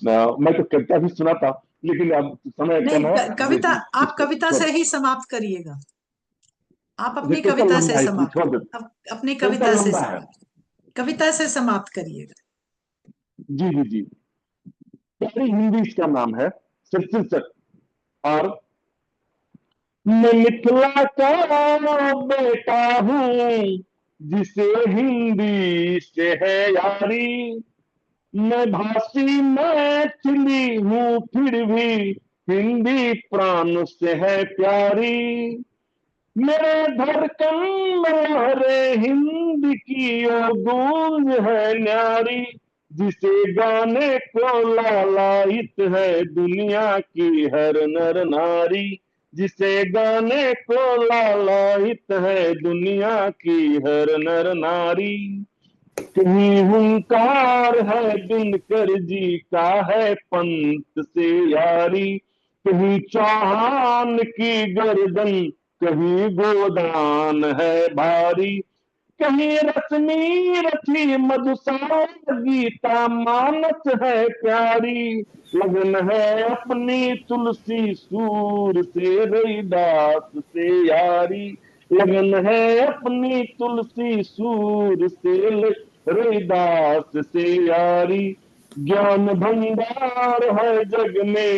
मैं तो कविता भी सुनाता, लेकिन अब समय कम है। कविता, आप कविता से ही समाप्त करिएगा। आप अपनी कविता से समाप्त करिएगा। जी। पहली हिंदी इसका नाम है शीर्षक। और मैं मिथिला का बेटा हूँ, जिसे हिंदी से है यारी। मैं भाषी मैथिली हूँ फिर भी हिंदी प्राण से है प्यारी। मेरे धड़कन में लहरे हिंद की ओ गूंज है न्यारी। जिसे गाने को लालायित है दुनिया की हर नर नारी। जिसे गाने को लालायित है दुनिया की हर नर नारी। कहीं हुंकार है दिनकर जी का है पंत से यारी। कहीं चौहान की गर्दन कहीं गोदान है भारी। कहीं रश्मि रथी मधुशाला गीता मानस है प्यारी। लगन है अपनी तुलसी सूर से रैदास से यारी। लगन है अपनी तुलसी सूर से रैदास से यारी। ज्ञान भंडार है जग में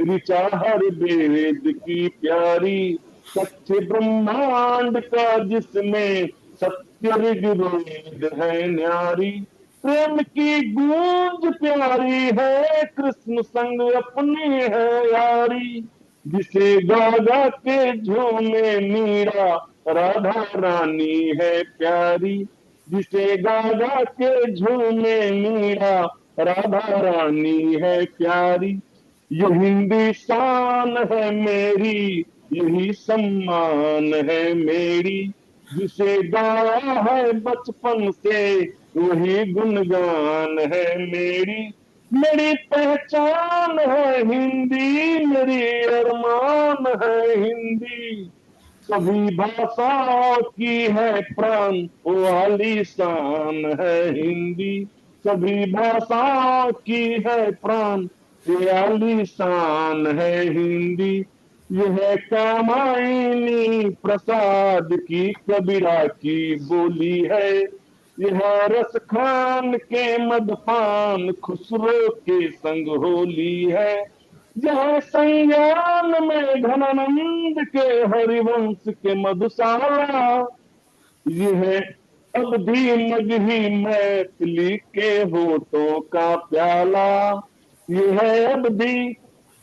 ऋचा हर वेद की प्यारी। सच्चे ब्रह्मांड का जिसमें सत्य ऋग्वेद है न्यारी। प्रेम की गूंज प्यारी है कृष्ण संग अपनी है यारी। जिसे गा गा के झूमे मीरा राधा रानी है प्यारी। जिसे गा गा के झूमे मीरा राधा रानी है प्यारी। ये हिंदी शान है मेरी यही सम्मान है मेरी। जिसे गाया है बचपन से वही गुणगान है मेरी। मेरी पहचान है हिंदी मेरी अरमान है हिंदी। सभी भाषाओं की है प्राण वाली शान है हिंदी। सभी भाषाओं की है प्राण वाली शान है हिंदी। यह कामायनी प्रसाद की कबीरा की बोली है। यह रस खान के मदपान खुसरो के संग होली है। यह संज्ञान में घनानंद के हरिवंश के मधुशाला। यह अवधि मगही मैथिली के होठों का प्याला। यह अवधि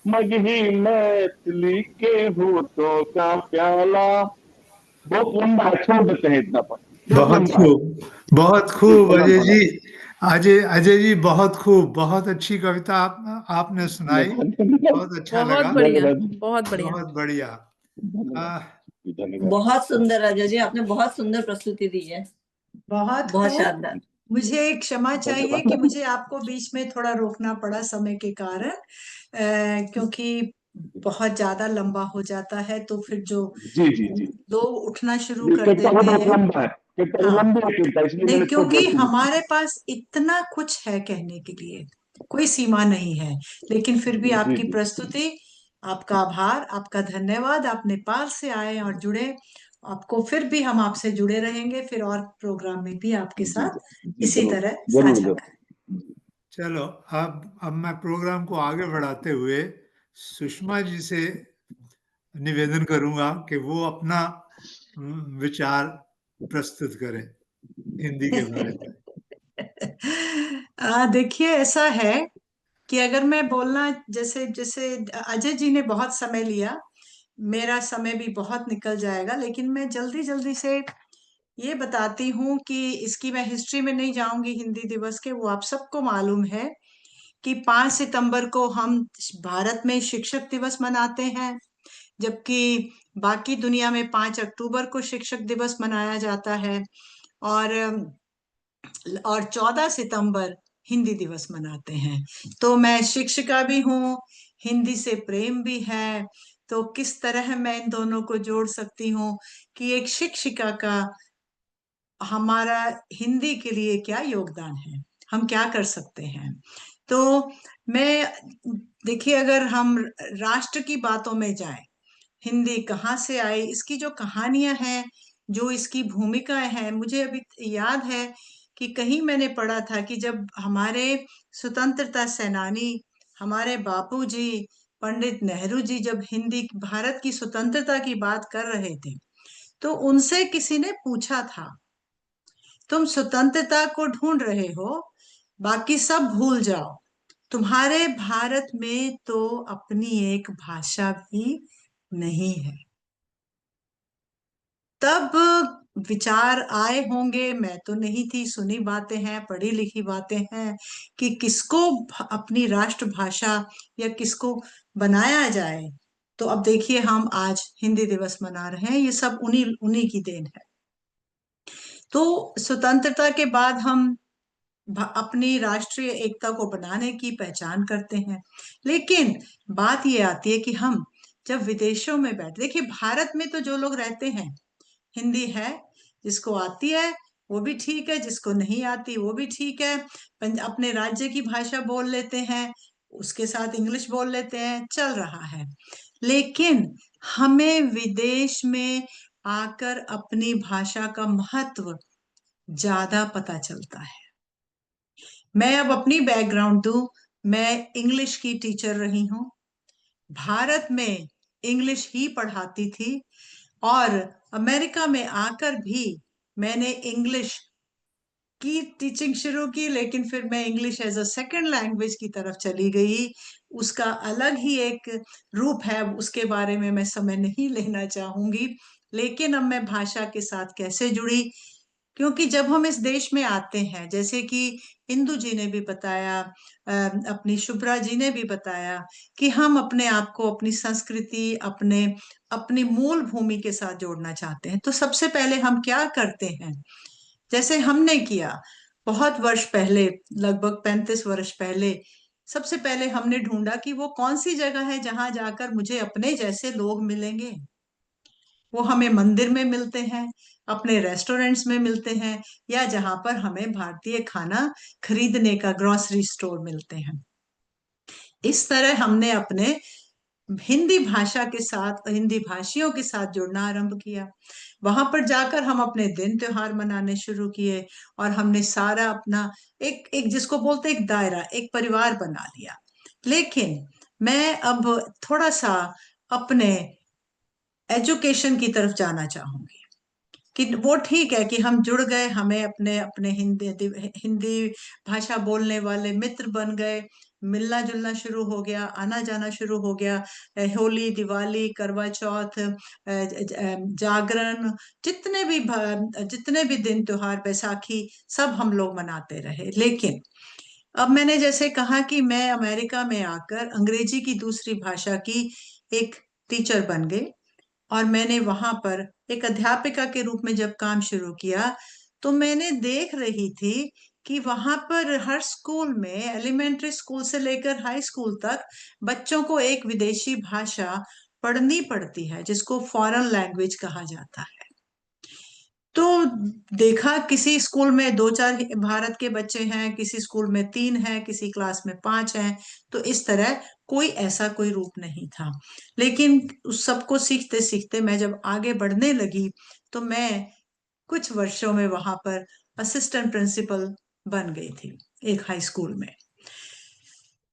मगही मैथिली के होठों का प्याला। बहुत लंबा है, छोड़ देते हैं इतना पर। बहुत बहुत लंबा है। खूब, बहुत जी, खूब प्रणाम अजय प्रणाम। जी। अजय जी बहुत खूब, बहुत अच्छी कविता आपने सुनाई, बहुत अच्छा बहुत लगा, बढ़िया, धन्यवाद बहुत बढ़िया। बहुत बढ़िया। धन्यवाद धन्यवाद। बहुत सुंदर अजय जी, आपने बहुत सुंदर प्रस्तुति दी है, बहुत बहुत खूब। शानदार। मुझे एक क्षमा चाहिए धन्यवाद। कि मुझे आपको बीच में थोड़ा रोकना पड़ा समय के कारण, क्योंकि बहुत ज्यादा लंबा हो जाता है तो फिर जो जी जी जी लोग उठना शुरू ये कर कविता देते बहुत हैं। लंबा है। कविता हाँ, लंबी है कविता, इसलिए नहीं, मैंने छोड़ दिया क्योंकि इसको। हमारे पास इतना कुछ है कहने के लिए, कोई सीमा नहीं है। लेकिन फिर भी जी आपकी जी प्रस्तुति, आपका आभार, आपका धन्यवाद। आप नेपाल से आए और जुड़े। आपको फिर भी हम आपसे जुड़े रहेंगे, फिर और प्रोग्राम में भी आपके जी साथ जी इसी जरूर तरह जरूर साझा जरूर। करें। चलो, अब मैं प्रोग्राम को आगे बढ़ाते हुए सुषमा जी से निवेदन करूंगा कि वो अपना विचार प्रस्तुत करें हिंदी के बारे में। देखिए, ऐसा है कि अगर मैं बोलना, जैसे जैसे अजय जी ने बहुत समय लिया, मेरा समय भी बहुत निकल जाएगा, लेकिन मैं जल्दी जल्दी से ये बताती हूँ कि इसकी मैं हिस्ट्री में नहीं जाऊंगी। हिंदी दिवस के, वो आप सबको मालूम है कि 5 सितंबर को हम भारत में शिक्षक दिवस मनाते हैं, जबकि बाकी दुनिया में 5 अक्टूबर को शिक्षक दिवस मनाया जाता है। और 14 सितंबर हिंदी दिवस मनाते हैं। तो मैं शिक्षिका भी हूँ, हिंदी से प्रेम भी है। तो किस तरह मैं इन दोनों को जोड़ सकती हूँ कि एक शिक्षिका का हमारा हिंदी के लिए क्या योगदान है, हम क्या कर सकते हैं। तो मैं, देखिए, अगर हम राष्ट्र की बातों में जाएं, हिंदी कहाँ से आई, इसकी जो कहानियां हैं, जो इसकी भूमिकाएं हैं, मुझे अभी याद है कि कहीं मैंने पढ़ा था कि जब हमारे स्वतंत्रता सेनानी, हमारे बापूजी पंडित नेहरू जी, जब हिंदी, भारत की स्वतंत्रता की बात कर रहे थे, तो उनसे किसी ने पूछा था तुम स्वतंत्रता को ढूंढ रहे हो, बाकी सब भूल जाओ। तुम्हारे भारत में तो अपनी एक भाषा भी नहीं है। तब विचार आए होंगे, मैं तो नहीं थी, सुनी बातें हैं, पढ़ी लिखी बातें हैं कि किसको अपनी राष्ट्रभाषा या किसको बनाया जाए। तो अब देखिए, हम आज हिंदी दिवस मना रहे हैं, ये सब उन्हीं उन्हीं की देन है। तो स्वतंत्रता के बाद हम अपनी राष्ट्रीय एकता को बनाने की पहचान करते हैं। लेकिन बात ये आती है कि हम जब विदेशों में बैठे, देखिए भारत में तो जो लोग रहते हैं, हिंदी है, जिसको आती है वो भी ठीक है, जिसको नहीं आती वो भी ठीक है, अपने राज्य की भाषा बोल लेते हैं, उसके साथ इंग्लिश बोल लेते हैं, चल रहा है। लेकिन हमें विदेश में आकर अपनी भाषा का महत्व ज्यादा पता चलता है। मैं अब अपनी बैकग्राउंड दूं, मैं इंग्लिश की टीचर रही हूं, भारत में इंग्लिश ही पढ़ाती थी, और अमेरिका में आकर भी मैंने इंग्लिश की टीचिंग शुरू की। लेकिन फिर मैं English as a second language की तरफ चली गई। उसका अलग ही एक रूप है, उसके बारे में मैं समय नहीं लेना चाहूंगी। लेकिन अब मैं भाषा के साथ कैसे जुड़ी, क्योंकि जब हम इस देश में आते हैं, जैसे कि इंदु जी ने भी बताया, अपनी शुभ्रा जी ने भी बताया, कि हम अपने आप को अपनी संस्कृति, अपनी मूल भूमि के साथ जोड़ना चाहते हैं, तो सबसे पहले हम क्या करते हैं, जैसे हमने किया बहुत वर्ष पहले, लगभग 35 वर्ष पहले, सबसे पहले हमने ढूंढा कि वो कौन सी जगह है जहां जाकर मुझे अपने जैसे लोग मिलेंगे। वो हमें मंदिर में मिलते हैं, अपने रेस्टोरेंट्स में मिलते हैं, या जहां पर हमें भारतीय खाना खरीदने का ग्रोसरी स्टोर मिलते हैं। इस तरह हमने अपने हिंदी भाषा के साथ, हिंदी भाषियों के साथ जुड़ना आरंभ किया। वहां पर जाकर हम अपने दिन त्योहार मनाने शुरू किए, और हमने सारा अपना एक एक जिसको बोलते एक दायरा, एक परिवार बना लिया। लेकिन मैं अब थोड़ा सा अपने एजुकेशन की तरफ जाना चाहूंगी, कि वो ठीक है कि हम जुड़ गए, हमें अपने अपने हिंदी हिंदी भाषा बोलने वाले मित्र बन गए, मिलना जुलना शुरू हो गया, आना जाना शुरू हो गया, होली, दिवाली, करवा चौथ, जागरण, जितने भी दिन त्योहार, बैसाखी, सब हम लोग मनाते रहे। लेकिन अब मैंने जैसे कहा कि मैं अमेरिका में आकर अंग्रेजी की दूसरी भाषा की एक टीचर बन गई, और मैंने वहां पर एक अध्यापिका के रूप में जब काम शुरू किया, तो मैंने देख रही थी कि वहां पर हर स्कूल में, एलिमेंट्री स्कूल से लेकर हाई स्कूल तक, बच्चों को एक विदेशी भाषा पढ़नी पड़ती है, जिसको फॉरेन लैंग्वेज कहा जाता है। तो देखा, किसी स्कूल में 2-4 भारत के बच्चे हैं, किसी स्कूल में 3 हैं, किसी क्लास में 5 हैं। तो इस तरह कोई ऐसा कोई रूप नहीं था। लेकिन उस सबको सीखते सीखते मैं जब आगे बढ़ने लगी, तो मैं कुछ वर्षों में वहां पर असिस्टेंट प्रिंसिपल बन गई थी, एक हाई स्कूल में।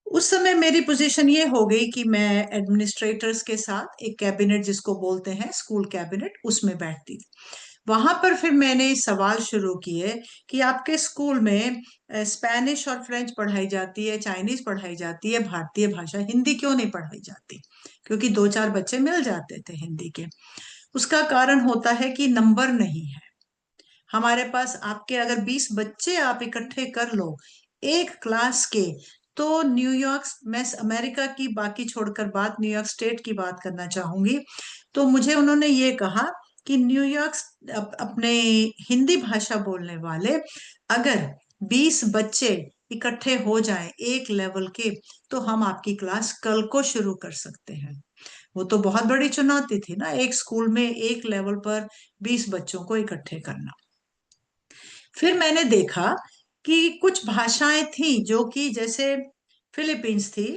उस समय मेरी पोजीशन ये हो गई कि मैं एडमिनिस्ट्रेटर्स के साथ एक कैबिनेट, जिसको बोलते हैं स्कूल कैबिनेट, उसमें बैठती थी। वहां पर फिर मैंने सवाल शुरू किए कि आपके स्कूल में स्पेनिश और फ्रेंच पढ़ाई जाती है, चाइनीज पढ़ाई जाती है, भारतीय भाषा हिंदी क्यों नहीं पढ़ाई जाती? क्योंकि 2-4 बच्चे मिल जाते थे हिंदी के। उसका कारण होता है कि नंबर नहीं है हमारे पास। आपके अगर 20 बच्चे आप इकट्ठे कर लो एक क्लास के, तो न्यूयॉर्क, मैं अमेरिका की बाकी छोड़कर बात न्यूयॉर्क स्टेट की बात करना चाहूंगी, तो मुझे उन्होंने ये कहा कि न्यूयॉर्क अपने हिंदी भाषा बोलने वाले अगर 20 बच्चे इकट्ठे हो जाएं एक लेवल के, तो हम आपकी क्लास कल को शुरू कर सकते हैं। वो तो बहुत बड़ी चुनौती थी ना, एक स्कूल में एक लेवल पर 20 बच्चों को इकट्ठे करना। फिर मैंने देखा कि कुछ भाषाएं थी जो कि, जैसे फिलीपींस थी,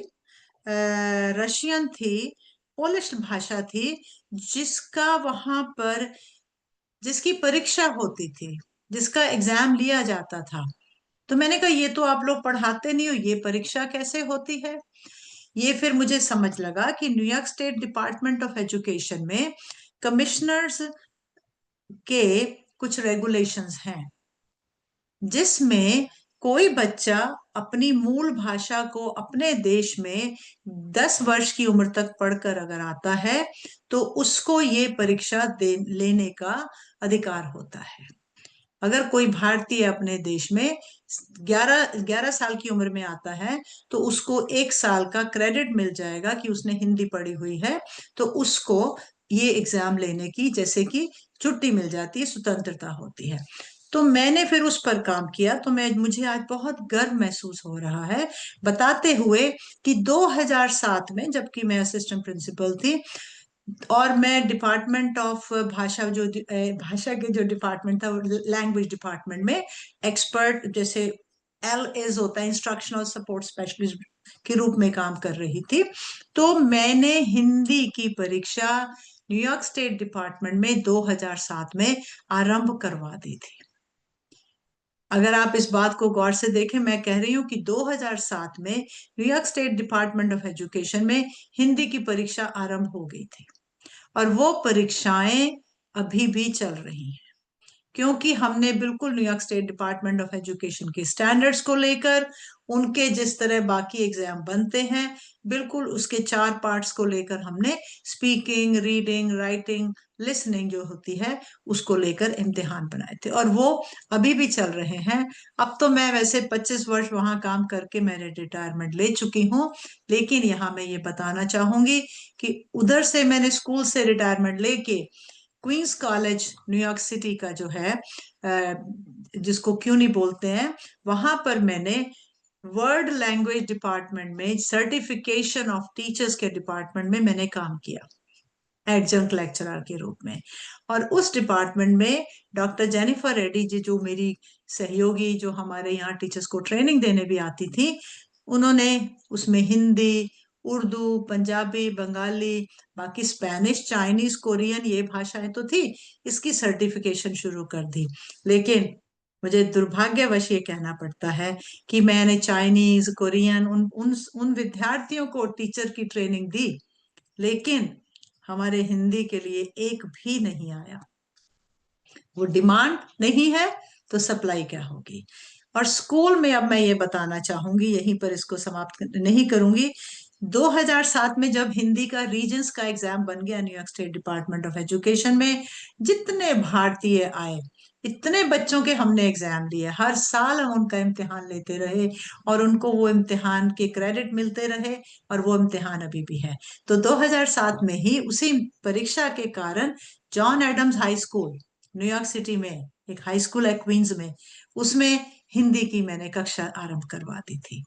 रशियन थी, पोलिश भाषा थी, जिसका वहां पर, जिसकी परीक्षा होती थी, जिसका एग्जाम लिया जाता था। तो मैंने कहा ये तो आप लोग पढ़ाते नहीं हो, ये परीक्षा कैसे होती है? ये फिर मुझे समझ लगा कि New York state department of education में कमिश्नर्स के कुछ रेगुलेशंस हैं। जिसमें कोई बच्चा अपनी मूल भाषा को अपने देश में 10 वर्ष की उम्र तक पढ़कर अगर आता है तो उसको ये परीक्षा लेने का अधिकार होता है। अगर कोई भारतीय अपने देश में 11 साल की उम्र में आता है तो उसको 1 साल का क्रेडिट मिल जाएगा कि उसने हिंदी पढ़ी हुई है, तो उसको ये एग्जाम लेने की जैसे कि छुट्टी मिल जाती है, स्वतंत्रता होती है। तो मैंने फिर उस पर काम किया, तो मुझे आज बहुत गर्व महसूस हो रहा है बताते हुए कि 2007 में, जबकि मैं असिस्टेंट प्रिंसिपल थी और मैं डिपार्टमेंट ऑफ भाषा भाषा के जो डिपार्टमेंट था, लैंग्वेज डिपार्टमेंट में एक्सपर्ट जैसे LS होता है, इंस्ट्रक्शनल सपोर्ट स्पेशलिस्ट के रूप में काम कर रही थी, तो मैंने हिंदी की परीक्षा न्यूयॉर्क स्टेट डिपार्टमेंट में 2007 में आरंभ करवा दी थी। अगर आप इस बात को गौर से देखें, मैं कह रही हूं कि 2007 में New York state department of education में हिंदी की परीक्षा आरंभ हो गई थी और वो परीक्षाएं अभी भी चल रही हैं, क्योंकि हमने बिल्कुल New York state department of education के स्टैंडर्ड्स को लेकर, उनके जिस तरह बाकी एग्जाम बनते हैं, बिल्कुल उसके 4 पार्ट्स को लेकर हमने स्पीकिंग, रीडिंग, राइटिंग, लिसनिंग जो होती है उसको लेकर इम्तिहान बनाए थे और वो अभी भी चल रहे हैं। अब तो मैं वैसे 25 वर्ष वहां काम करके मैंने रिटायरमेंट ले चुकी हूँ, लेकिन यहाँ मैं ये बताना चाहूंगी कि उधर से मैंने स्कूल से रिटायरमेंट लेके क्वींस कॉलेज न्यूयॉर्क सिटी का जो है, जिसको क्यूनी बोलते हैं, वहां पर मैंने वर्ल्ड लैंग्वेज डिपार्टमेंट में, सर्टिफिकेशन ऑफ टीचर्स के डिपार्टमेंट में मैंने काम किया एडजंक्ट लेक्चरर के रूप में। और उस डिपार्टमेंट में डॉक्टर जेनिफर रेड्डी जी, जो मेरी सहयोगी, जो हमारे यहाँ टीचर्स को ट्रेनिंग देने भी आती थी, उन्होंने उसमें हिंदी, उर्दू, पंजाबी, बंगाली, बाकी स्पेनिश, चाइनीज, कोरियन, ये भाषाएं तो थी, इसकी सर्टिफिकेशन शुरू कर दी। लेकिन मुझे दुर्भाग्यवश ये कहना पड़ता है कि मैंने चाइनीज, कोरियन उन विद्यार्थियों को टीचर की ट्रेनिंग दी, लेकिन हमारे हिंदी के लिए एक भी नहीं आया। वो डिमांड नहीं है तो सप्लाई क्या होगी। और स्कूल में अब मैं ये बताना चाहूंगी, यहीं पर इसको समाप्त नहीं करूंगी, 2007 में जब हिंदी का रीजन्स का एग्जाम बन गया New York state department of education में, जितने भारतीय आए, इतने बच्चों के हमने एग्जाम लिए, हर साल हम उनका इम्तिहान लेते रहे और उनको वो इम्तिहान के क्रेडिट मिलते रहे और वो इम्तिहान अभी भी है। तो 2007 में ही उसी परीक्षा के कारण John Adams high school New York city में, एक हाई स्कूल है क्वींस में, उसमें हिंदी की मैंने कक्षा आरंभ करवा दी थी।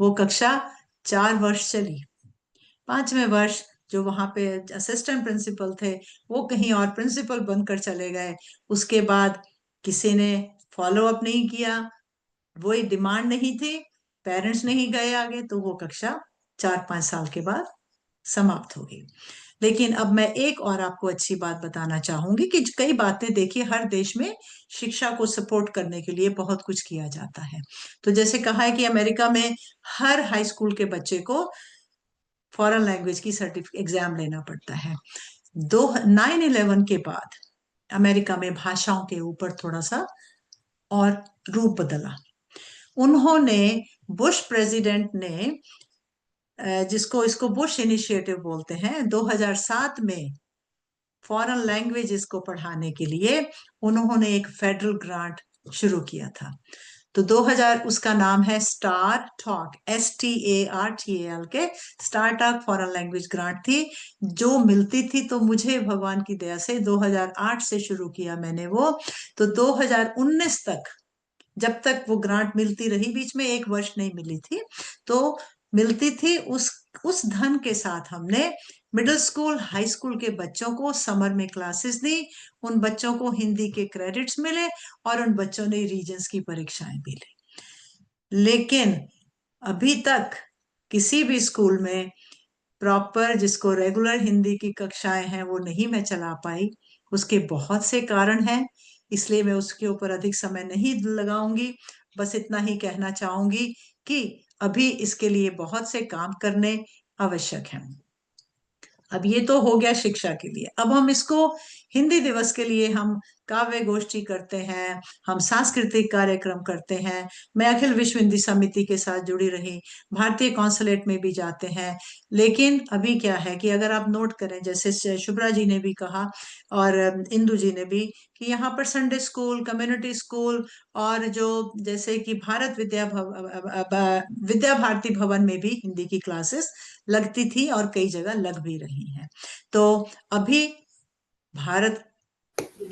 वो कक्षा 4 वर्ष चली। 5वें वर्ष जो वहां पे असिस्टेंट प्रिंसिपल थे वो कहीं और प्रिंसिपल बनकर चले गए, उसके बाद किसी ने फॉलो अप नहीं किया, वही डिमांड नहीं थी, पेरेंट्स नहीं गए आगे, तो वो कक्षा 4-5 साल के बाद समाप्त हो गई। लेकिन अब मैं एक और आपको अच्छी बात बताना चाहूंगी कि कई बातें, देखिए, हर देश में शिक्षा को सपोर्ट करने के लिए बहुत कुछ किया जाता है। तो जैसे कहा है कि अमेरिका में हर हाई स्कूल के बच्चे को फॉरेन लैंग्वेज की सर्टिफिकेट एग्जाम लेना पड़ता है। 9/11 के बाद अमेरिका में भाषाओं के ऊपर थोड़ा सा और रूप बदला। उन्होंने, बुश प्रेसिडेंट ने, जिसको इसको बुश इनिशिएटिव बोलते हैं, 2007 में फॉरेन लैंग्वेजेस को पढ़ाने के लिए उन्होंने एक फेडरल ग्रांट शुरू किया था। तो 2000, उसका नाम है स्टार टॉक, STARTAL के, star talk foreign language grant थी जो मिलती थी। तो मुझे भगवान की दया से 2008 से शुरू किया मैंने वो, तो 2019 तक, जब तक वो ग्रांट मिलती रही, बीच में 1 वर्ष नहीं मिली थी, तो मिलती थी, उस धन के साथ हमने मिडिल स्कूल, हाई स्कूल के बच्चों को समर में क्लासेस दी, उन बच्चों को हिंदी के क्रेडिट्स मिले और उन बच्चों ने रीजन्स की परीक्षाएं भी ली। लेकिन अभी तक किसी भी स्कूल में प्रॉपर, जिसको रेगुलर हिंदी की कक्षाएं हैं, वो नहीं मैं चला पाई। उसके बहुत से कारण हैं, इसलिए मैं उसके ऊपर अधिक समय नहीं लगाऊंगी। बस इतना ही कहना चाहूंगी कि अभी इसके लिए बहुत से काम करने आवश्यक हैं। अब ये तो हो गया शिक्षा के लिए। अब हम इसको हिंदी दिवस के लिए हम काव्य गोष्ठी करते हैं, हम सांस्कृतिक कार्यक्रम करते हैं। मैं अखिल विश्व हिंदी समिति के साथ जुड़ी रही, भारतीय कॉन्सुलेट में भी जाते हैं। लेकिन अभी क्या है कि अगर आप नोट करें, जैसे शुभ्रा जी ने भी कहा और इंदु जी ने भी, कि यहाँ पर संडे स्कूल, कम्युनिटी स्कूल और जो जैसे कि विद्या भारती भवन में भी हिंदी की क्लासेस लगती थी और कई जगह लग भी रही हैं। तो अभी भारत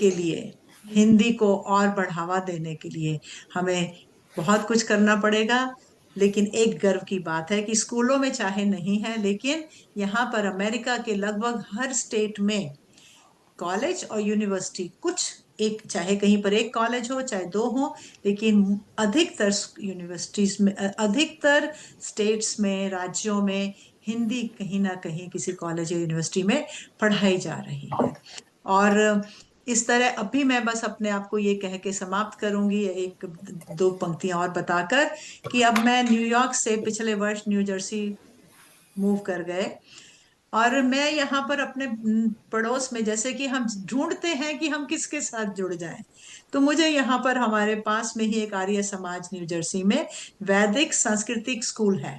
के लिए हिंदी को और बढ़ावा देने के लिए हमें बहुत कुछ करना पड़ेगा। लेकिन एक गर्व की बात है कि स्कूलों में चाहे नहीं है, लेकिन यहाँ पर अमेरिका के लगभग हर स्टेट में कॉलेज और यूनिवर्सिटी, कुछ एक, चाहे कहीं पर एक कॉलेज हो चाहे दो हो, लेकिन अधिकतर यूनिवर्सिटीज में, अधिकतर स्टेट्स में, राज्यों में हिंदी कहीं ना कहीं किसी कॉलेज या यूनिवर्सिटी में पढ़ाई जा रही है। और इस तरह अभी मैं बस अपने आप को ये कह के समाप्त करूंगी, एक दो पंक्तियां और बताकर, कि अब मैं न्यूयॉर्क से पिछले वर्ष न्यू जर्सी मूव कर गए और मैं यहाँ पर अपने पड़ोस में, जैसे कि हम ढूंढते हैं कि हम किसके साथ जुड़ जाएं, तो मुझे यहाँ पर हमारे पास में ही एक आर्य समाज न्यू जर्सी में वैदिक सांस्कृतिक स्कूल है।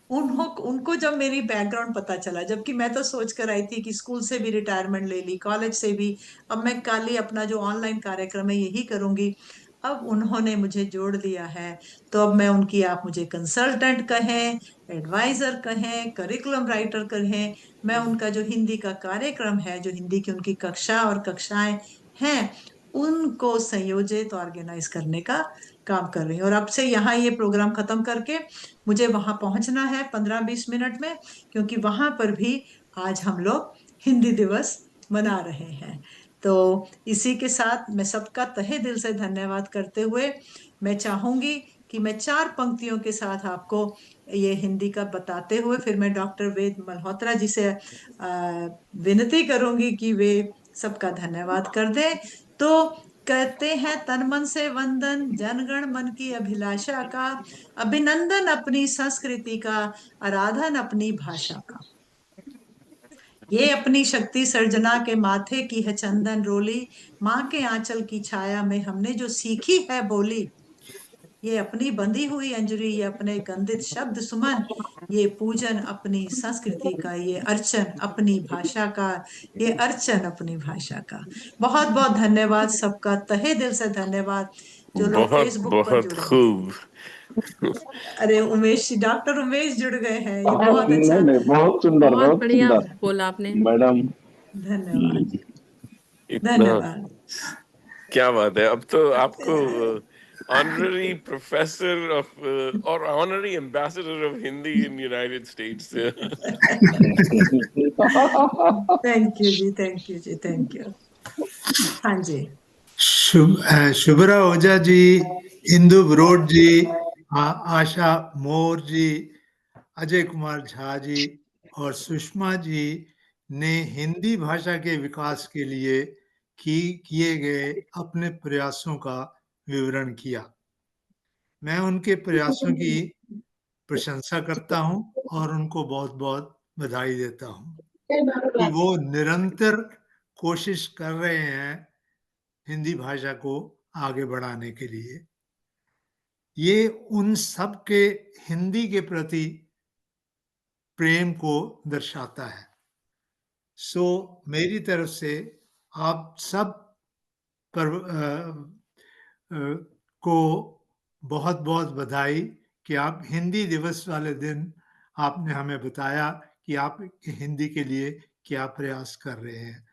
उनको जब मेरी बैकग्राउंड पता चला, जबकि मैं तो सोच कर आई थी कि स्कूल से भी रिटायरमेंट ले ली, कॉलेज से भी, अब मैं खाली अपना जो ऑनलाइन कार्यक्रम है यही करूंगी, अब उन्होंने मुझे जोड़ दिया है। तो अब मैं उनकी, आप मुझे कंसल्टेंट कहें, एडवाइजर कहें, करिकुलम राइटर कहें, मैं उनका जो हिंदी का कार्यक्रम है, जो हिंदी की उनकी कक्षा और कक्षाएं हैं, उनको संयोजित ऑर्गेनाइज करने का काम कर रही हूँ। और अब से यहाँ ये प्रोग्राम खत्म करके मुझे वहां पहुंचना है 15-20 मिनट में, क्योंकि वहां पर भी आज हम लोग हिंदी दिवस मना रहे हैं। तो इसी के साथ मैं सबका तहे दिल से धन्यवाद करते हुए मैं चाहूंगी कि मैं 4 पंक्तियों के साथ आपको ये हिंदी का बताते हुए फिर मैं डॉक्टर वेद मल्होत्रा जी से विनती करूंगी कि वे सबका धन्यवाद कर दें। तो कहते हैं, तन मन से वंदन जनगण मन की अभिलाषा का, अभिनंदन अपनी संस्कृति का, आराधन अपनी भाषा का। ये अपनी शक्ति सर्जना के माथे की है चंदन रोली, माँ के आंचल की छाया में हमने जो सीखी है बोली। ये अपनी बंधी हुई अंजरी, ये अपने गंधित शब्द सुमन, ये पूजन अपनी संस्कृति का, ये अर्चन अपनी भाषा का, ये अर्चन अपनी भाषा का। बहुत बहुत धन्यवाद सबका, तहे दिल से धन्यवाद जो लोग बहुत फेसबुक पर बहुत जुड़े हैं। खूब। अरे उमेश, डॉक्टर उमेश जुड़ गए हैं, ये हाँ, बहुत नहीं अच्छा, नहीं, बहुत सुंदर, बहुत बहुत बढ़िया सुंदर बोला आपने। मैडम। धन्यवाद इतना धन्यवाद। क्या बात है। अब तो आपको ऑनररी प्रोफेसर ऑफ और honorary ambassador of Hindi in United States. Thank you ji, thank you ji, thank you. हाँ जी, शुभ्रा ओझा जी, इंदु ब्रोड जी, आशा मोर जी, अजय कुमार झा जी और सुषमा जी ने हिंदी भाषा के विकास के लिए किए गए अपने प्रयासों का विवरण किया। मैं उनके प्रयासों की प्रशंसा करता हूं और उनको बहुत बहुत बधाई देता हूं कि वो निरंतर कोशिश कर रहे हैं हिंदी भाषा को आगे बढ़ाने के लिए। ये उन सब के हिंदी के प्रति प्रेम को दर्शाता है। सो मेरी तरफ से आप सब पर को बहुत बहुत बधाई कि आप हिंदी दिवस वाले दिन आपने हमें बताया कि आप हिंदी के लिए क्या प्रयास कर रहे हैं,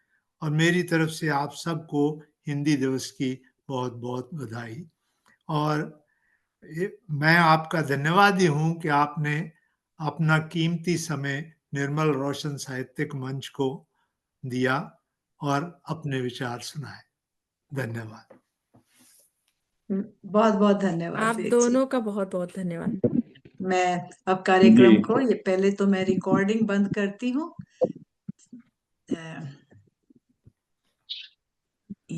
और मेरी तरफ से आप सबको हिंदी दिवस की बहुत बहुत बधाई। और मैं आपका धन्यवादी हूं कि आपने अपना कीमती समय निर्मल रोशन साहित्यिक मंच को दिया और अपने विचार सुनाए। धन्यवाद। बहुत बहुत धन्यवाद आप वेद जी। दोनों का बहुत बहुत धन्यवाद। मैं अब कार्यक्रम जी। को, ये पहले तो मैं रिकॉर्डिंग बंद करती हूँ।